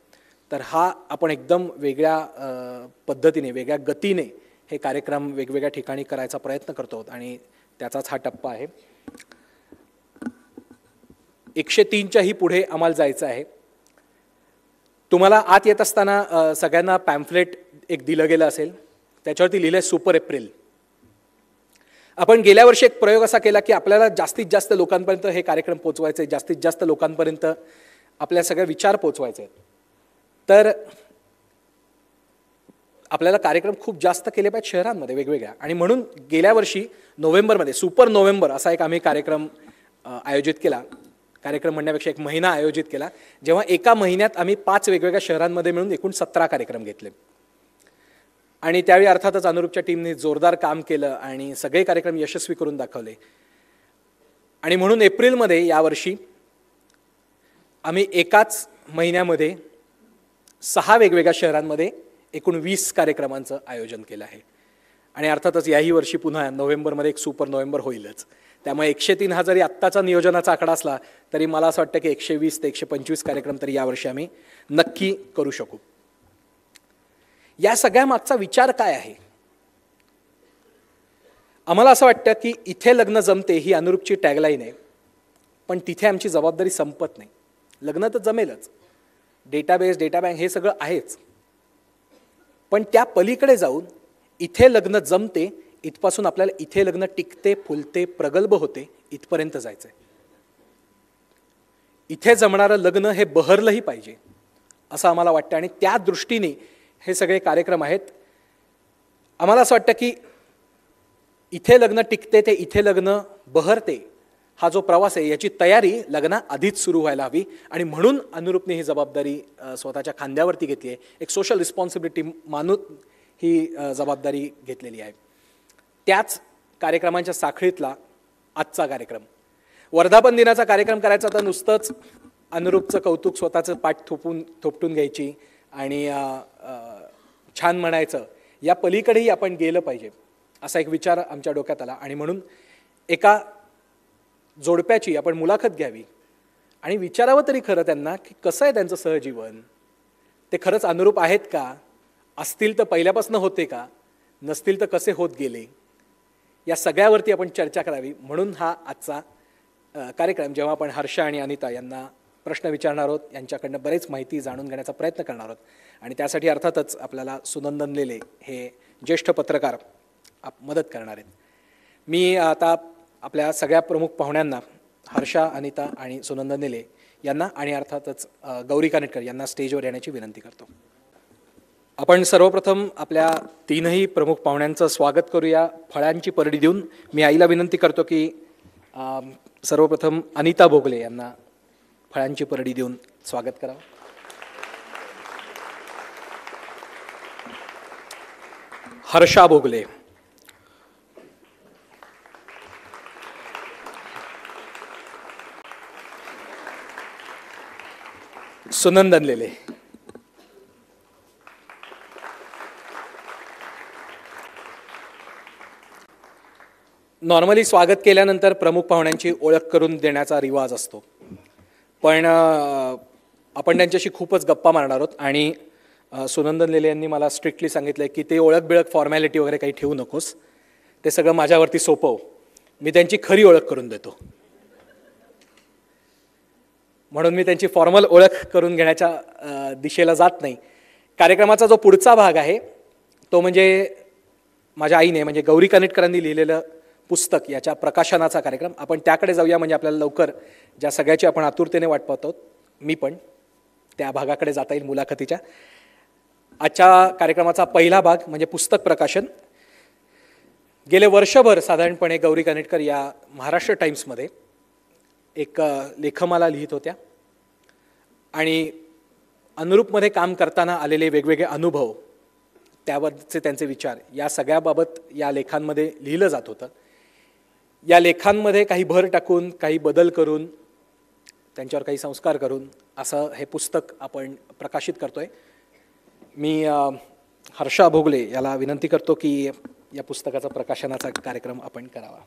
तर हा आपण एकदम वेगळ्या पद्धतीने वेगळ्या गतीने हे कार्यक्रम वेगवेगळ्या ठिकाणी करायचा प्रयत्न करतो आहोत आणि त्याचाच हा टप्पा आहे. 103च्याही पुढे आम्हाला जायचं आहे. तुम्हाला आत येत असताना सगळ्यांना पॅम्फलेट एक दिलं गेलं असेल, त्याच्यावरती लिहिलं आहे सुपर एप्रिल. आपण गेल्या वर्षी एक प्रयोग असा केला की आपल्याला जास्तीत जास्त लोकांपर्यंत हे कार्यक्रम पोचवायचे, जास्तीत जास्त लोकांपर्यंत आपल्या सगळे विचार पोचवायचे. तर आपल्याला कार्यक्रम खूप जास्त केले पाहिजेत शहरांमध्ये वेगवेगळ्या. आणि म्हणून गेल्या वर्षी नोव्हेंबरमध्ये सुपर नोव्हेंबर असा एक आम्ही कार्यक्रम आयोजित केला. कार्यक्रम म्हणण्यापेक्षा एक महिना आयोजित केला, जेव्हा एका महिन्यात आम्ही 5 वेगवेगळ्या शहरांमध्ये मिळून एकूण 17 कार्यक्रम घेतले. आणि त्यावेळी अर्थातच अनुरूपच्या टीमने जोरदार काम केलं आणि सगळे कार्यक्रम यशस्वी करून दाखवले. आणि म्हणून एप्रिलमध्ये यावर्षी आम्ही एकाच महिन्यामध्ये 6 वेगवेगळ्या शहरांमध्ये एकूण 20 कार्यक्रमांचं आयोजन केलं आहे. आणि अर्थातच याही वर्षी पुन्हा नोव्हेंबरमध्ये एक सुपर नोव्हेंबर होईलच. त्यामुळे 103 हा जरी आत्ताचा नियोजनाचा आकडा असला तरी मला असं वाटतं की 120 ते 125 कार्यक्रम तरी यावर्षी आम्ही नक्की करू शकू. या सगळ्या मागचा विचार काय आहे? आम्हाला असं वाटतं की इथे लग्न जमते ही अनुरूपची टॅगलाईन आहे, पण तिथे आमची जबाबदारी संपत नाही. लग्न तर जमेलच, डेटाबेस डेटा बँक हे सगळं आहेच, पण त्या पलीकडे जाऊन इथे लग्न जमते इथपासून आपल्याला इथे लग्न टिकते, फुलते, प्रगल्भ होते इथपर्यंत जायचं आहे. इथे जमणारं लग्न हे बहरलंही पाहिजे असं आम्हाला वाटतं आणि त्या दृष्टीने हे सगळे कार्यक्रम आहेत. आम्हाला असं वाटतं की इथे लग्न टिकते ते इथे लग्न बहरते हा जो प्रवास आहे याची तयारी लग्नाआधीच सुरू व्हायला हवी. आणि म्हणून अनुरूपने ही जबाबदारी स्वतःच्या खांद्यावरती घेतली आहे. एक सोशल रिस्पॉन्सिबिलिटी मानून ही जबाबदारी घेतलेली आहे. त्याच कार्यक्रमांच्या साखळीतला आजचा कार्यक्रम, वर्धापन दिनाचा कार्यक्रम करायचा तर नुसतंच अनुरूपचं कौतुक स्वतःचं पाठ थोपटून घ्यायची आणि छान म्हणायचं, या पलीकडेही आपण गेलं पाहिजे असा एक विचार आमच्या डोक्यात आला. आणि म्हणून एका जोडप्याची आपण मुलाखत घ्यावी आणि विचारावं तरी खरं त्यांना की कसं आहे त्यांचं सहजीवन, ते खरंच अनुरूप आहेत का, असतील तर पहिल्यापासून होते का, नसतील तर कसे होत गेले, या सगळ्यावरती आपण चर्चा करावी. म्हणून हा आजचा कार्यक्रम, जेव्हा आपण हर्षा आणि अनिता यांना प्रश्न विचारणार आहोत, यांच्याकडनं बरेच माहिती जाणून घेण्याचा प्रयत्न करणार आहोत. आणि त्यासाठी अर्थातच आपल्याला सुनंदन लेले हे ज्येष्ठ पत्रकार मदत करणार आहेत. मी आता आपल्या सगळ्या प्रमुख पाहुण्यांना हर्षा, अनिता आणि सुनंदन लेले यांना आणि अर्थातच गौरी कानेटकर यांना स्टेजवर येण्याची विनंती करतो. आपण सर्वप्रथम आपल्या 3ही प्रमुख पाहुण्यांचं स्वागत करूया फळांची परडी देऊन. मी आईला विनंती करतो की सर्वप्रथम अनिता भोगले यांना फळांची परडी देऊन स्वागत करावं. हर्षा भोगले, सुनंदन लेले, नॉर्मली स्वागत केल्यानंतर प्रमुख पाहुण्यांची ओळख करून देण्याचा रिवाज असतो, पण आपण त्यांच्याशी खूपच गप्पा मारणार आहोत. आणि सुनंदन लेले यांनी मला स्ट्रिक्टली सांगितलं की ते ओळख बिळख फॉर्मॅलिटी वगैरे काही ठेवू नकोस, ते सगळं माझ्यावरती सोपव, मी त्यांची खरी ओळख करून देतो. म्हणून मी त्यांची फॉर्मल ओळख करून घेण्याच्या दिशेला जात नाही. कार्यक्रमाचा जो पुढचा भाग आहे तो म्हणजे माझ्या आईने म्हणजे गौरी कानेटकरांनी लिहिलेलं पुस्तक याच्या प्रकाशनाचा कार्यक्रम. आपण त्याकडे जाऊया म्हणजे आपल्याला लवकर ज्या सगळ्याची आपण आतुरतेने वाट पाहतो मी पण त्या भागाकडे जाता येईल मुलाखतीच्या. आजच्या कार्यक्रमाचा पहिला भाग म्हणजे पुस्तक प्रकाशन. गेले वर्षभर साधारणपणे गौरी कानेटकर या महाराष्ट्र टाइम्समध्ये एक लेखमाला लिहित होत्या आणि अनुरूपमध्ये काम करताना आलेले वेगवेगळे अनुभव, त्यावरचे त्यांचे विचार, या सगळ्याबाबत या लेखांमध्ये लिहिलं जात होतं. या लेखांमध्ये काही भर टाकून, काही बदल करून, त्यांच्यावर काही संस्कार करून असं हे पुस्तक आपण प्रकाशित करतोय. मी हर्षा भोगले याला विनंती करतो की या पुस्तकाचा प्रकाशनाचा कार्यक्रम आपण करावा.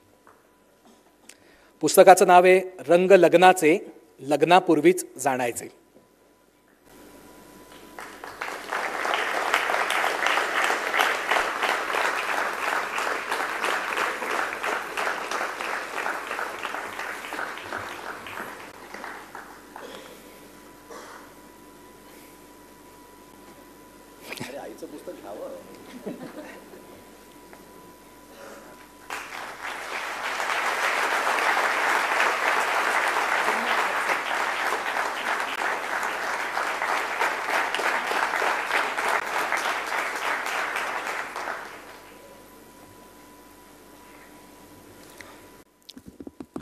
पुस्तकाचं नाव आहे रंग लग्नाचे, लग्नापूर्वीच जाणायचे.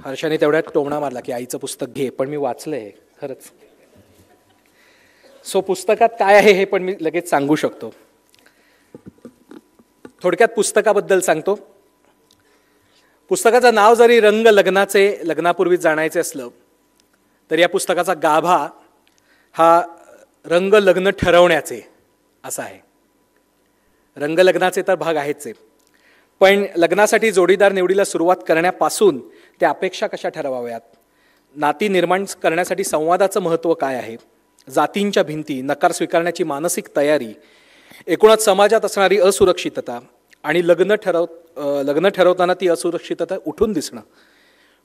हर्षाने तेवढ्यात टोमणा मारला की आईचं पुस्तक घे, पण मी वाचलंय खरंच. सो पुस्तकात काय आहे हे पण मी लगेच सांगू शकतो. थोडक्यात पुस्तकाबद्दल सांगतो. पुस्तकाचं नाव जरी रंग लग्नाचे, लग्नापूर्वीच जाणायचे असलं तर या पुस्तकाचा गाभा हा रंग लग्न ठरवण्याचे असा आहे. रंग लग्नाचे तर भाग आहेच आहे, पण लग्नासाठी जोडीदार निवडीला सुरुवात करण्यापासून त्या अपेक्षा कशा ठरवाव्यात, नाती निर्माण करण्यासाठी संवादाचं महत्त्व काय आहे, जातींच्या भिंती, नकार स्वीकारण्याची मानसिक तयारी, एकूणच समाजात असणारी असुरक्षितता आणि लग्न ठरवताना ती असुरक्षितता उठून दिसणं,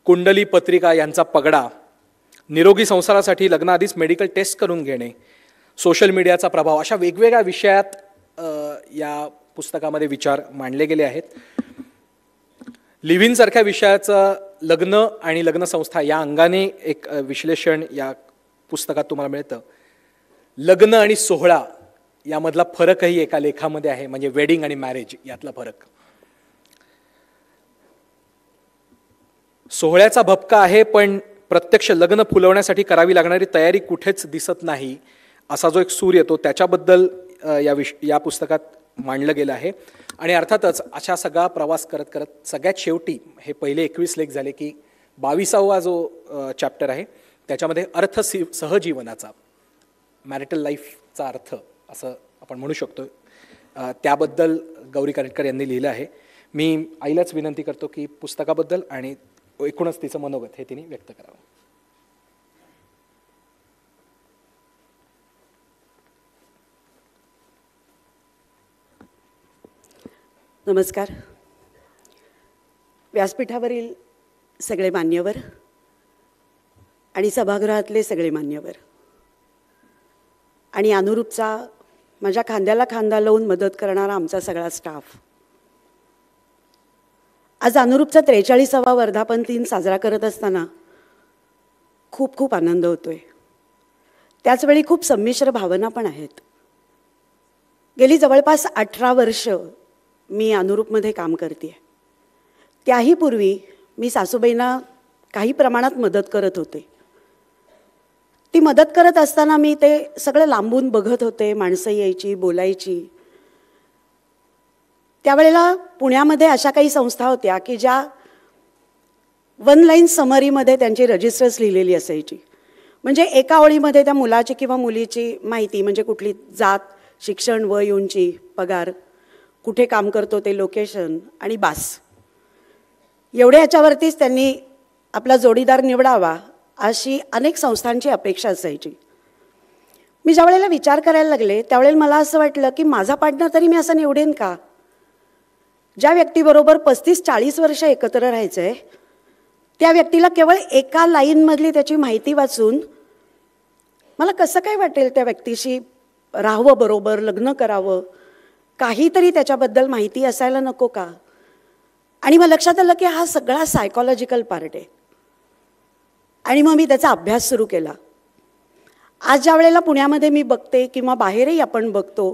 कुंडली पत्रिका यांचा पगडा, निरोगी संसारासाठी लग्नाआधीच मेडिकल टेस्ट करून घेणे, सोशल मीडियाचा प्रभाव, अशा वेगवेगळ्या विषयात या पुस्तकामध्ये विचार मांडले गेले आहेत. लिव्ह सारख्या विषयाचं लग्न आणि लग्नसंस्था या अंगाने एक विश्लेषण या पुस्तकात तुम्हाला मिळतं. लग्न आणि सोहळा यामधला फरकही एका लेखामध्ये आहे, म्हणजे वेडिंग आणि मॅरेज यातला फरक. सोहळ्याचा भपका आहे, पण प्रत्यक्ष लग्न फुलवण्यासाठी करावी लागणारी तयारी कुठेच दिसत नाही असा जो एक सूर येतो त्याच्याबद्दल या पुस्तकात मांडलं गेलं आहे. आणि अर्थातच अशा सगळा प्रवास करत करत सगळ्यात शेवटी हे पहिले 21 लेख झाले की 22वा जो चॅप्टर आहे त्याच्यामध्ये अर्थ सहजीवनाचा, मॅरिटल लाईफचा अर्थ असं आपण म्हणू शकतो, त्याबद्दल गौरी कानेटकर यांनी लिहिलं आहे. मी आईलाच विनंती करतो की पुस्तकाबद्दल आणि एकूणच तिचं मनोगत हे तिने व्यक्त करावं. नमस्कार. व्यासपीठावरील सगळे मान्यवर आणि सभागृहातले सगळे मान्यवर आणि अनुरूपचा माझ्या खांद्याला खांदा लावून मदत करणारा आमचा सगळा स्टाफ. आज अनुरूपचा 43वा वर्धापन दिन साजरा करत असताना खूप खूप आनंद होतोय. त्याचवेळी खूप संमिश्र भावना पण आहेत. गेली जवळपास 18 वर्ष मी अनुरूपमध्ये काम करते. त्याही पूर्वी मी सासूबाईंना काही प्रमाणात मदत करत होते. ती मदत करत असताना मी ते सगळं लांबून बघत होते. माणसं यायची, बोलायची. त्यावेळेला पुण्यामध्ये अशा काही संस्था होत्या की ज्या 1 लाईन समरीमध्ये त्यांची रजिस्टर्स लिहिलेली असायची. म्हणजे एका ओळीमध्ये त्या मुलाची किंवा मुलीची माहिती, म्हणजे कुठली जात, शिक्षण, वय, उंची, पगार, कुठे काम करतो ते लोकेशन आणि बास. एवढ्या ह्याच्यावरतीच त्यांनी आपला जोडीदार निवडावा अशी अनेक संस्थांची अपेक्षा असायची. मी ज्या वेळेला विचार करायला लागले त्यावेळेला मला असं वाटलं की माझा पार्टनर तरी मी असं निवडेन का? ज्या व्यक्तीबरोबर 35-40 वर्ष एकत्र राहायचं आहे त्या व्यक्तीला केवळ एका लाईनमधली त्याची माहिती वाचून मला कसं काय वाटेल त्या व्यक्तीशी राहावं, बरोबर लग्न करावं, काहीतरी त्याच्याबद्दल माहिती असायला नको का? आणि मग लक्षात आलं की हा सगळा सायकॉलॉजिकल पार्ट आहे. आणि मग मी त्याचा अभ्यास सुरू केला. आज ज्या वेळेला पुण्यामध्ये मी बघते किंवा बाहेरही आपण बघतो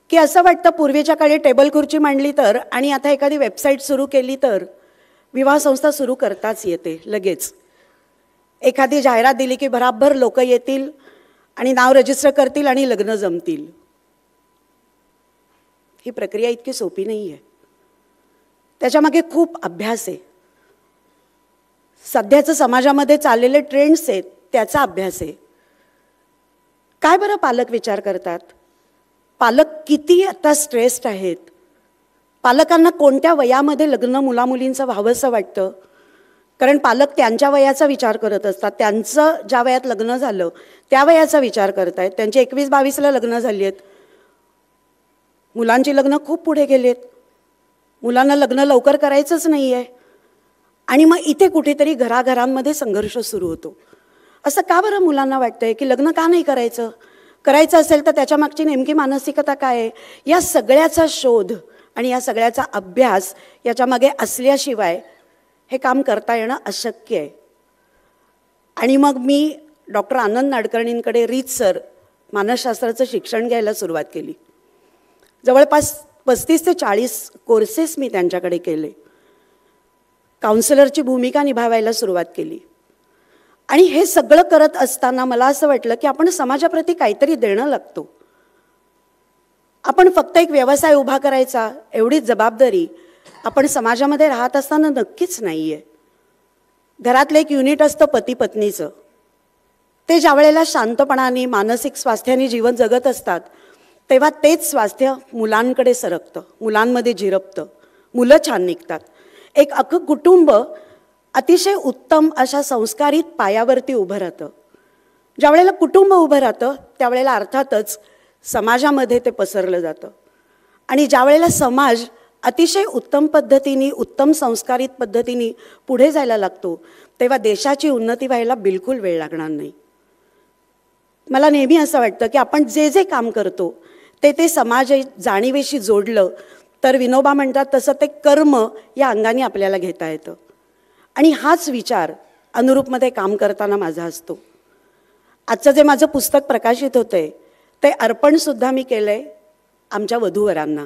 की असं वाटतं पूर्वीच्या काळी टेबल खुर्ची मांडली तर आणि आता एखादी वेबसाईट सुरू केली तर विवाह संस्था सुरू करताच येते लगेच. एखादी जाहिरात दिली की भराभर लोक येतील आणि नाव रजिस्टर करतील आणि लग्न जमतील. ही प्रक्रिया इतकी सोपी नाही आहे. त्याच्यामागे खूप अभ्यास आहे. सध्याचं समाजामध्ये चाललेले ट्रेंड्स आहेत त्याचा अभ्यास आहे. काय बरं पालक विचार करतात? पालक किती आता स्ट्रेस्ड आहेत? पालकांना कोणत्या वयामध्ये लग्न मुलामुलींचं व्हावंसं वाटतं? कारण पालक त्यांच्या वयाचा विचार करत असतात. त्यांचं ज्या वयात लग्न झालं त्या वयाचा विचार करतायत. त्यांची 21-22ला लग्न झाली आहेत. मुलांची लग्न खूप पुढे गेलेत. मुलांना लग्न लवकर करायचंच नाही आहे. आणि मग इथे कुठेतरी घराघरांमध्ये संघर्ष सुरू होतो. असं का बरं मुलांना वाटतंय की लग्न का नाही करायचं? करायचं असेल तर त्याच्या मागची नेमकी मानसिकता काय आहे? या सगळ्याचा शोध आणि या सगळ्याचा अभ्यास याच्यामागे असल्याशिवाय हे काम करता येणं अशक्य आहे. आणि मग मी डॉक्टर आनंद नाडकर्णींकडे रीतसर मानसशास्त्राचं शिक्षण घ्यायला सुरुवात केली. जवळपास 35 ते 40 कोर्सेस मी त्यांच्याकडे केले. काउन्सिलरची भूमिका निभावायला सुरुवात केली. आणि हे सगळं करत असताना मला असं वाटलं की आपण समाजाप्रती काहीतरी देणं लागतो. आपण फक्त एक व्यवसाय उभा करायचा एवढीच जबाबदारी आपण समाजामध्ये राहत असताना नक्कीच नाही आहे. घरातलं एक युनिट असतं पती पत्नीचं. ते ज्या वेळेला शांतपणाने मानसिक स्वास्थ्याने जीवन जगत असतात तेव्हा तेच स्वास्थ्य मुलांकडे सरकतं, मुलांमध्ये झिरपतं, मुलं छान निघतात. एक अख्खं कुटुंब अतिशय उत्तम अशा संस्कारित पायावरती उभं राहतं. ज्या वेळेला कुटुंब उभं राहतं त्यावेळेला अर्थातच समाजामध्ये ते पसरलं जातं. आणि ज्या वेळेला समाज अतिशय उत्तम पद्धतीने उत्तम संस्कारित पद्धतीने पुढे जायला लागतो तेव्हा देशाची उन्नती व्हायला बिलकुल वेळ लागणार नाही. मला नेहमी असं वाटतं की आपण जे जे काम करतो ते समाज जाणीवेशी जोडलं तर विनोबा म्हणतात तसं ते कर्म या अंगाने आपल्याला घेता येतं. आणि हाच विचार अनुरूपमध्ये काम करताना माझा असतो. आजचं जे माझं पुस्तक प्रकाशित होतंय ते अर्पणसुद्धा मी केलं आहे आमच्या वधूवरांना.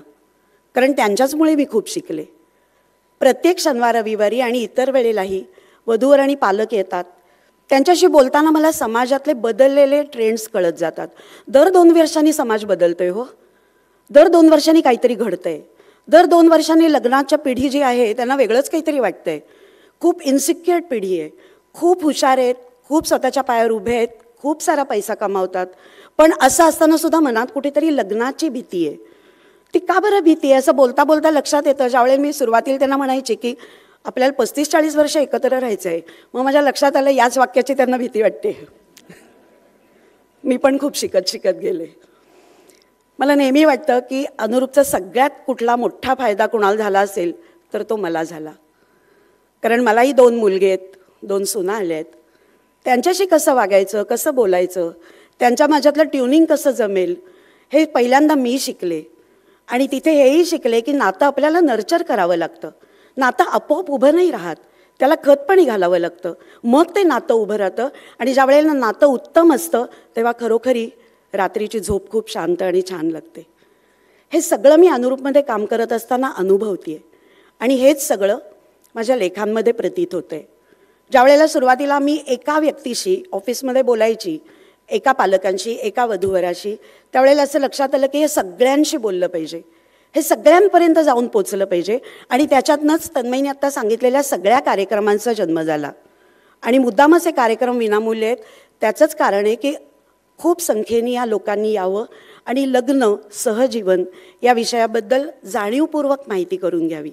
कारण त्यांच्याचमुळे मी खूप शिकले. प्रत्येक शनिवार रविवारी आणि इतर वेळेलाही वधूवर आणि पालक येतात. त्यांच्याशी बोलताना मला समाजातले बदललेले ट्रेंड्स कळत जातात. दर 2 वर्षांनी समाज बदलतोय हो. दर 2 वर्षांनी काहीतरी घडतंय. दर 2 वर्षांनी लग्नाच्या पिढी जी आहे त्यांना वेगळंच काहीतरी वाटतंय. खूप इन्सिक्युअर पिढी आहे. खूप हुशार आहेत, खूप स्वतःच्या पायावर उभे आहेत, खूप सारा पैसा कमावतात. पण असं असताना सुद्धा मनात कुठेतरी लग्नाची भीती आहे. ती का बरं भीती आहे असं बोलता बोलता लक्षात येतं. ज्यावेळेला मी सुरुवातीला त्यांना म्हणायचे की आपल्याला 35-40 वर्ष एकत्र राहायचं आहे, मग माझ्या लक्षात आलं याच वाक्याची त्यांना भीती वाटते. मी पण खूप शिकत गेले. मला नेहमी वाटतं की अनुरूपचा सगळ्यात कुठला मोठा फायदा कुणाला झाला असेल तर तो मला झाला. कारण मलाही 2 मुलगे आहेत, 2 सुना आल्या आहेत. त्यांच्याशी कसं वागायचं, कसं बोलायचं, त्यांच्या माझ्यातलं ट्युनिंग कसं जमेल हे पहिल्यांदा मी शिकले. आणि तिथे हेही शिकले की नातं आपल्याला नर्चर करावं लागतं. नातं आपोआप उभं नाही राहत, त्याला खतपाणी घालावं लागतं, मग ते नातं उभं राहतं. आणि ज्या वेळेला नातं उत्तम असतं तेव्हा खरोखरी रात्रीची झोप खूप शांत आणि छान लागते. हे सगळं मी अनुरूपमध्ये काम करत असताना अनुभवते. आणि हेच सगळं माझ्या लेखांमध्ये प्रतीत होतं आहे. ज्या वेळेला सुरुवातीला मी एका व्यक्तीशी ऑफिसमध्ये बोलायची, एका पालकांशी, एका वधूवराशी, त्यावेळेला असं लक्षात आलं की हे सगळ्यांशी बोललं पाहिजे, हे सगळ्यांपर्यंत जाऊन पोचलं पाहिजे. आणि त्याच्यातनंच तन्मयीने आत्ता सांगितलेल्या सगळ्या कार्यक्रमांचा जन्म झाला. आणि मुद्दामच हे कार्यक्रम विनामूल्य आहेत. त्याचंच कारण आहे की खूप संख्येने या लोकांनी यावं आणि लग्न सहजीवन या विषयाबद्दल जाणीवपूर्वक माहिती करून घ्यावी.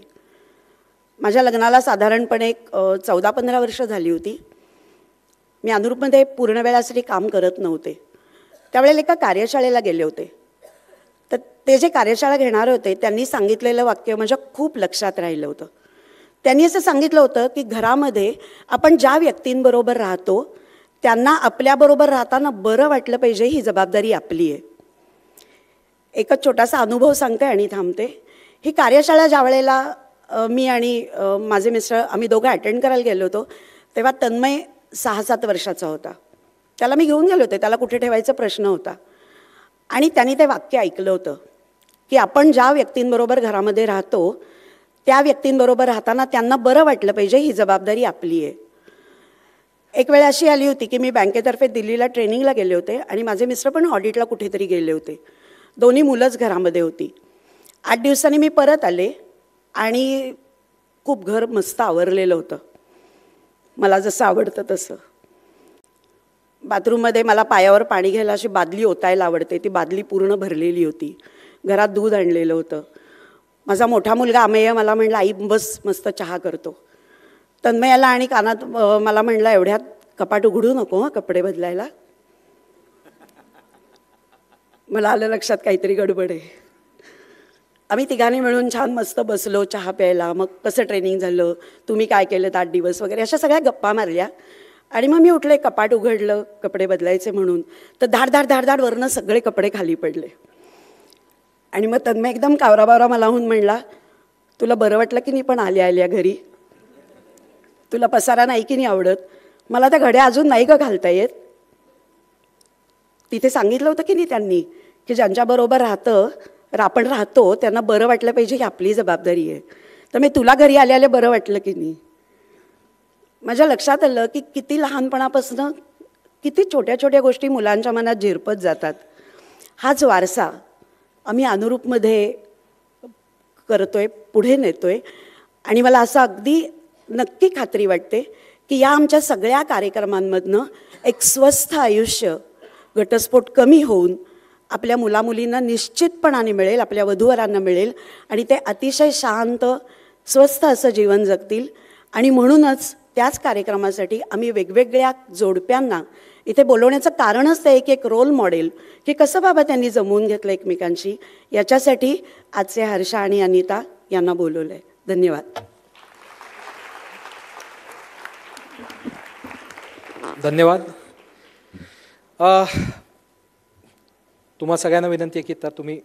माझ्या लग्नाला साधारणपणे 14-15 वर्ष झाली होती. मी अनुरूपमध्ये पूर्ण वेळासाठी काम करत नव्हते. त्यावेळेला एका कार्यशाळेला गेले होते. तर ते जे कार्यशाळा घेणारे होते त्यांनी सांगितलेलं वाक्य माझ्या खूप लक्षात राहिलं होतं. त्यांनी असं सांगितलं होतं की घरामध्ये आपण ज्या व्यक्तींबरोबर राहतो त्यांना आपल्याबरोबर राहताना बरं वाटलं पाहिजे, ही जबाबदारी आपली आहे. एकच छोटासा अनुभव सांगते आणि थांबते. ही कार्यशाळा ज्या वेळेला मी आणि माझे मिस्टर आम्ही दोघं अटेंड करायला गेलो होतो तेव्हा तन्मय 6-7 वर्षाचा होता. त्याला मी घेऊन गेले होते, त्याला कुठे ठेवायचा प्रश्न होता. आणि त्यांनी ते वाक्य ऐकलं होतं की आपण ज्या व्यक्तींबरोबर घरामध्ये राहतो त्या व्यक्तींबरोबर राहताना त्यांना बरं वाटलं पाहिजे, ही जबाबदारी आपली आहे. एक वेळ अशी आली होती की मी बँकेतर्फे दिल्लीला ट्रेनिंगला गेले होते आणि माझे मिस्टर पण ऑडिटला कुठेतरी गेले होते. दोन्ही मुलंच घरामध्ये होती. 8 दिवसांनी मी परत आले आणि खूप घर मस्त आवरलेलं होतं, मला जसं आवडतं तसं. बाथरूममध्ये मला पायावर पाणी घ्यायला अशी बादली ओतायला आवडते, ती बादली पूर्ण भरलेली होती. घरात दूध आणलेलं होतं. माझा मोठा मुलगा अमेय मला म्हणला, आई बस मस्त चहा करतो. तन्मयाला आणि कानात मला म्हणलं, एवढ्यात कपाट उघडू नको हं कपडे बदलायला. मला आलं लक्षात काहीतरी गडबड आहे. आम्ही तिघांनी मिळून छान मस्त बसलो चहा प्यायला. मग कसं ट्रेनिंग झालं, तुम्ही काय केलं 8 दिवस वगैरे अशा सगळ्या गप्पा मारल्या. आणि मग मी उठले, कपाट उघडलं कपडे बदलायचे म्हणून, तर धाड वरनं सगळे कपडे खाली पडले. आणि मग तन्मय एकदम कावराबावरा मला होऊन म्हणला, तुला बरं वाटलं की नाही पण आल्या घरी? तुला पसारा नाही की नाही आवडत? मला त्या घड्या अजून नाही का घालता येत? तिथे सांगितलं होतं की नाही त्यांनी की ज्यांच्याबरोबर आपण राहतो त्यांना बरं वाटलं पाहिजे ही आपली जबाबदारी आहे. तर मी तुला घरी आल्या बरं वाटलं की नाही? माझ्या लक्षात आलं की किती लहानपणापासून किती छोट्या छोट्या गोष्टी मुलांच्या मनात झिरपत जातात. हाच वारसा आम्ही अनुरूपमध्ये करतोय, पुढे नेतोय. आणि मला असं अगदी नक्की खात्री वाटते की या आमच्या सगळ्या कार्यक्रमांमधनं एक स्वस्थ आयुष्य, घटस्फोट कमी होऊन आपल्या मुलामुलींना निश्चितपणाने मिळेल, आपल्या वधूवरांना मिळेल आणि ते अतिशय शांत स्वस्थ असं जीवन जगतील. आणि म्हणूनच त्याच कार्यक्रमासाठी आम्ही वेगवेगळ्या जोडप्यांना इथे बोलवण्याचं कारणच ते एक रोल मॉडेल की कसं बाबा त्यांनी जमवून घेतलं एकमेकांशी, याच्यासाठी आजचे हर्षा आणि अनिता यांना बोलवलं आहे. धन्यवाद. धन्यवाद. तुम्हा सगळ्यांना विनंती आहे की तर तुम्ही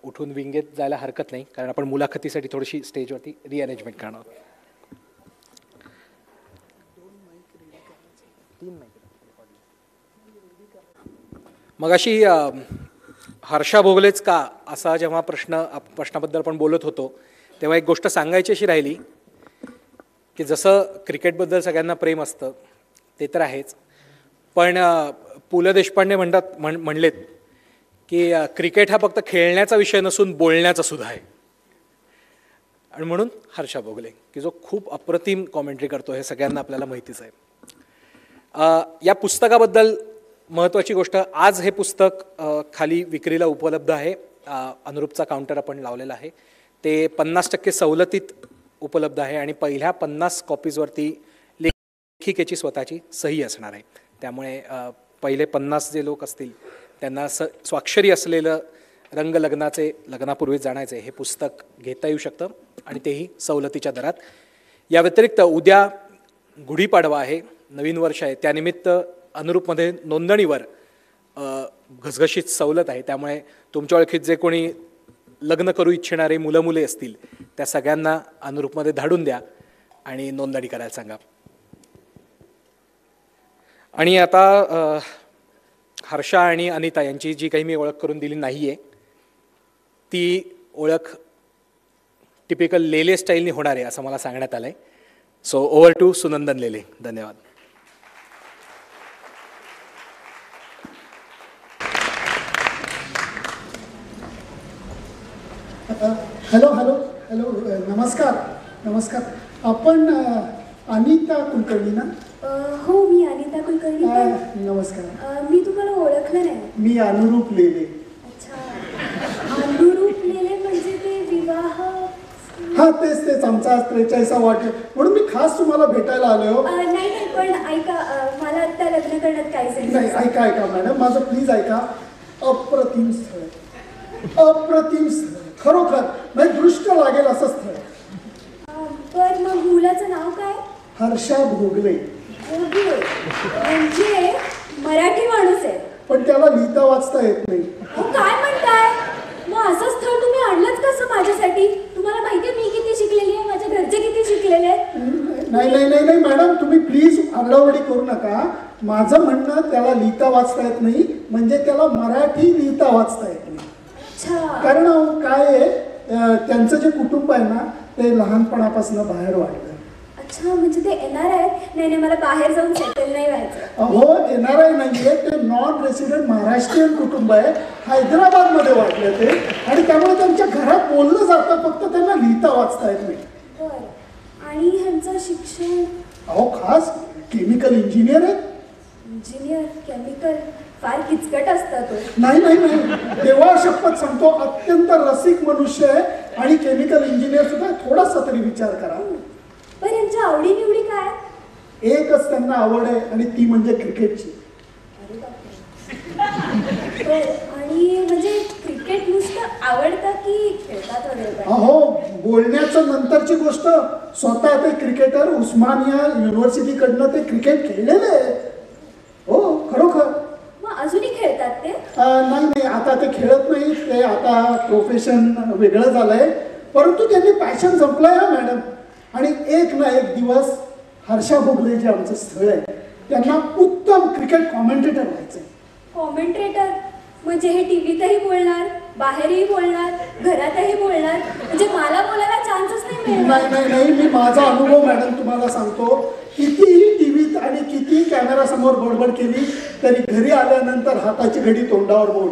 उठून विंगेत जायला हरकत नाही, कारण आपण मुलाखतीसाठी थोडीशी स्टेजवरती रिअरेंजमेंट करणार आहोत. मग अशी हर्षा भोगलेच का असा जेव्हा प्रश्नाबद्दल आपण बोलत होतो तेव्हा एक गोष्ट सांगायची अशी राहिली की जसं क्रिकेटबद्दल सगळ्यांना प्रेम असतं ते तर आहेच, पण पु ल देशपांडे म्हणलेत की क्रिकेट हा फक्त खेळण्याचा विषय नसून बोलण्याचा सुद्धा आहे. आणि म्हणून हर्षा भोगले की जो खूप अप्रतिम कॉमेंट्री करतो हे सगळ्यांना आपल्याला माहितीच आहे. या पुस्तकाबद्दल महत्त्वाची गोष्ट, आज हे पुस्तक खाली विक्रीला उपलब्ध आहे. अनुरूपचा काउंटर आपण लावलेला आहे, ते 50% सवलतीत उपलब्ध आहे आणि पहिल्या 50 कॉपीजवरती लेखिकेची स्वतःची सही असणार आहे. त्यामुळे पहिले 50 जे लोक असतील त्यांना स्वाक्षरी असलेलं रंग लग्नापूर्वी जाण्याचे हे पुस्तक घेता येऊ शकतं आणि तेही सवलतीच्या दरात. या व्यतिरिक्त उद्या गुढीपाडवा आहे, नवीन वर्ष आहे, त्यानिमित्त अनुरूपमध्ये नोंदणीवर घसघशीत सवलत आहे. त्यामुळे तुमच्या ओळखीत जे कोणी लग्न करू इच्छिणारे मुलं असतील त्या सगळ्यांना अनुरूपमध्ये धाडून द्या आणि नोंदणी करायला सांगा. आणि आता हर्षा आणि अनिता यांची जी काही मी ओळख करून दिली नाही आहे ती ओळख टिपिकल लेले स्टाईलनी होणार आहे असं मला सांगण्यात आलं आहे. सो ओव्हर टू सुनंदन लेले. धन्यवाद. हॅलो हॅलो हॅलो नमस्कार. आपण अनिता कुलकर्णी ना? हो, मी अनिता कुलकर्णी. नमस्कार. मी तुम्हाला ओळखलं नाही. मी अनुरूप लेले. अच्छा, अनुरूप लेले म्हणजे ते विवाह? हा तेच आमचा 43वा वाढ म्हणून मी खास तुम्हाला भेटायला आलो. नाही पण ऐका, मला आता लग्न करण्यात काहीच नाही. ऐका मॅडम, माझं प्लीज ऐका. अप्रतिम स्थळ खरोखर नाही, दृष्ट लागेल असं स्थळ. पण मग मुलाचं नाव काय? हर्षा भोगले. म्हणजे मराठी माणूस आहे, पण त्याला लिहिता वाचता येत नाही. काय म्हणताय? मग असं स्थळ तुम्ही आणलंच कसं माझ्यासाठी? तुम्हाला माहिती आहे मी किती शिकलेली आहे, माझ्या घरचे किती शिकलेले आहेत. नाही मॅडम, तुम्ही प्लीज आरडाओरडी करू नका. माझं म्हणणं त्याला लिहिता वाचता येत नाही म्हणजे त्याला मराठी लिहिता वाचता येत नाही. कारण काय आहे, त्यांचं जे कुटुंब आहे ना ते लहानपणापासून बाहेर वाढलं. अच्छा म्हणजे ते येणार आहेत. नाही नाही, मला बाहेर जाऊन सेटल नाही व्हायचं. हो, NRI नाहीये, ते नॉन रेसिडेंट महाराष्ट्रीयन कुटुंब आहे. हैदराबादमध्ये वाटलं ते, आणि त्यामुळे त्यांच्या घरात बोललं जातं, फक्त त्यांना लिहिता वाचता येत नाही. बरं. आणि ह्यांचं शिक्षण? अहो, खास केमिकल इंजिनियर आहे. इंजिनियर, केमिकल, फार किचकट असतात तो. नाही नाही नाही, देवा शपथ सांगतो, अत्यंत रसिक मनुष्य आहे. आणि केमिकल इंजिनियर सुद्धा. थोडासा तरी विचार करा. पण यांच्या आवडीनिवडी काय? एकच त्यांना आवड आहे, आणि ती म्हणजे क्रिकेटची. अरे बापरे. बरं. आणि म्हणजे क्रिकेट नुसतं आवडतं की खेळतात वगैरे काय? अहो, बोलण्याचं नंतरची गोष्ट. स्वतः ते क्रिकेटर उस्मानिया युनिव्हर्सिटीकडनं ते क्रिकेट खेळलेले आहे. हो, खरोखर. मग अजूनही खेळतात ते? नाही नाही, आता ते खेळत नाही. ते आता प्रोफेशन वेगळं झालंय. परंतु त्यांनी पॅशन संपलाय हा मॅडम. आणि एक ना एक दिवस हर्षा भोगले जे आमचं स्थळ आहे, त्यांना उत्तम क्रिकेट कॉमेंटेटर व्हायचंय. कॉमेंट्रेटर म्हणजे हे टीव्हीतही बोलणार, बाहेरही बोलणार, घरातही बोलणार, म्हणजे मला बोलायला चान्सच नाही मिळणार. नाही नाही नाही, मी माझा अनुभव मॅडम तुम्हाला सांगतो. कितीही टीव्हीत आणि कितीही कॅमेरा समोर बडबड केली तरी घरी आल्यानंतर हाताची घडी तोंडावर बोल.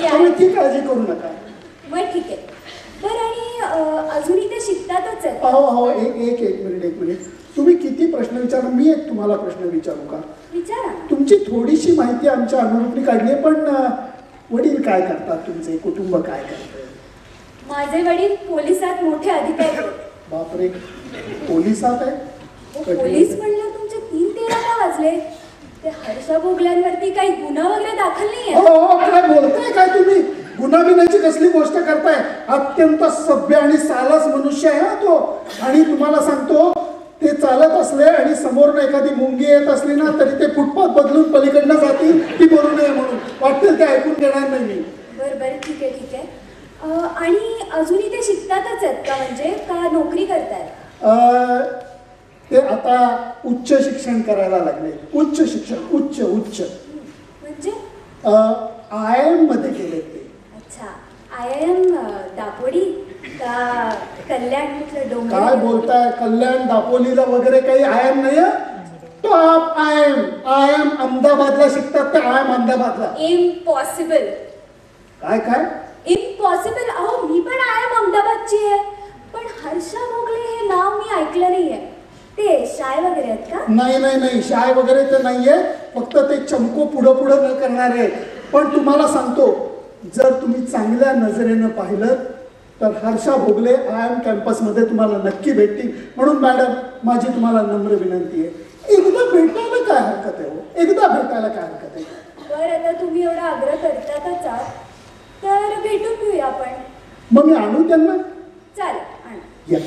त्यामुळे ती काळजी करू नका. मग ठीक आहे. बरं. आणि अजूनही ते शिकतातच आहेत? हो, एक मिनिट. तुम्ही किती प्रश्न विचारा, मी एक तुम्हाला प्रश्न विचारू का? विचारा. तुमची थोडीशी माहिती आमच्या अनुरूपी काढली, पण वडील काय करतात, तुमचे कुटुंब काय करतं? माझे वडील पोलिसात मोठे अधिकारी आहेत. बापरे, पोलिसात आहे? पोलीस म्हणलं तुमचे 3:13 का वाजले? ते हर्षा भोगल्यांवरती काही गुन्हा वगैरे दाखल नाहीये? हो, काय बोलताय काय तुम्ही? गुन्हा बिनाची कसली गोष्ट करताय? अत्यंत सभ्य आणि सालस मनुष्य आहे हा तो. आणि तुम्हाला सांगतो, ते चालत असले आणि समोरनं एखादी मुंगी येत असली ना, तरी ते फुटपाथ बदलून पलीकडनं जातील ती बोलू नये म्हणून. वाटतील ते ऐकून घेणार नाही मी. बरं, ठीक आहे. आणि अजूनही ते शिकतातच आहेत का, म्हणजे का नोकरी करतायत? ते आता उच्च शिक्षण करायला लागले. उच्च शिक्षण, उच्च. म्हणजे IIM मध्ये गेले ते. अच्छा, IIM दापोडी का कल्याण कुठलं डोंगर? काय बोलताय? कल्याण दापोलीला वगैरे काही IIM नाही आहे. टॉप IIM अहमदाबादला शिकतात ते. IIM अहमदाबादला. इम्पॉसिबल. काय इम्पॉसिबल. अहो, मी पण IIM अहमदाबादची आहे. पण हर्षा भोगले हे नाव मी ऐकलं नाहीये. ते शाय वगैरे आहेत का? नाही, शाय वगैरे तर नाहीये. फक्त ते चमको पुढं न करणारे. पण तुम्हाला सांगतो, जर तुम्ही चांगल्या नजरेनं पाहिलं तर हर्षा भोगले IIM कॅम्पसमध्ये तुम्हाला नक्की भेटतील. म्हणून मॅडम, माझी तुम्हाला नम्र विनंती आहे, एकदा भेटायला काय हरकत आहे? एकदा भेटायला काय हरकत आहे? बरं, आता तुम्ही एवढा आग्रह करतातच आहात, तर भेटून घेऊया आपण. मग मी आणू त्यांना? चालेल, आण. या.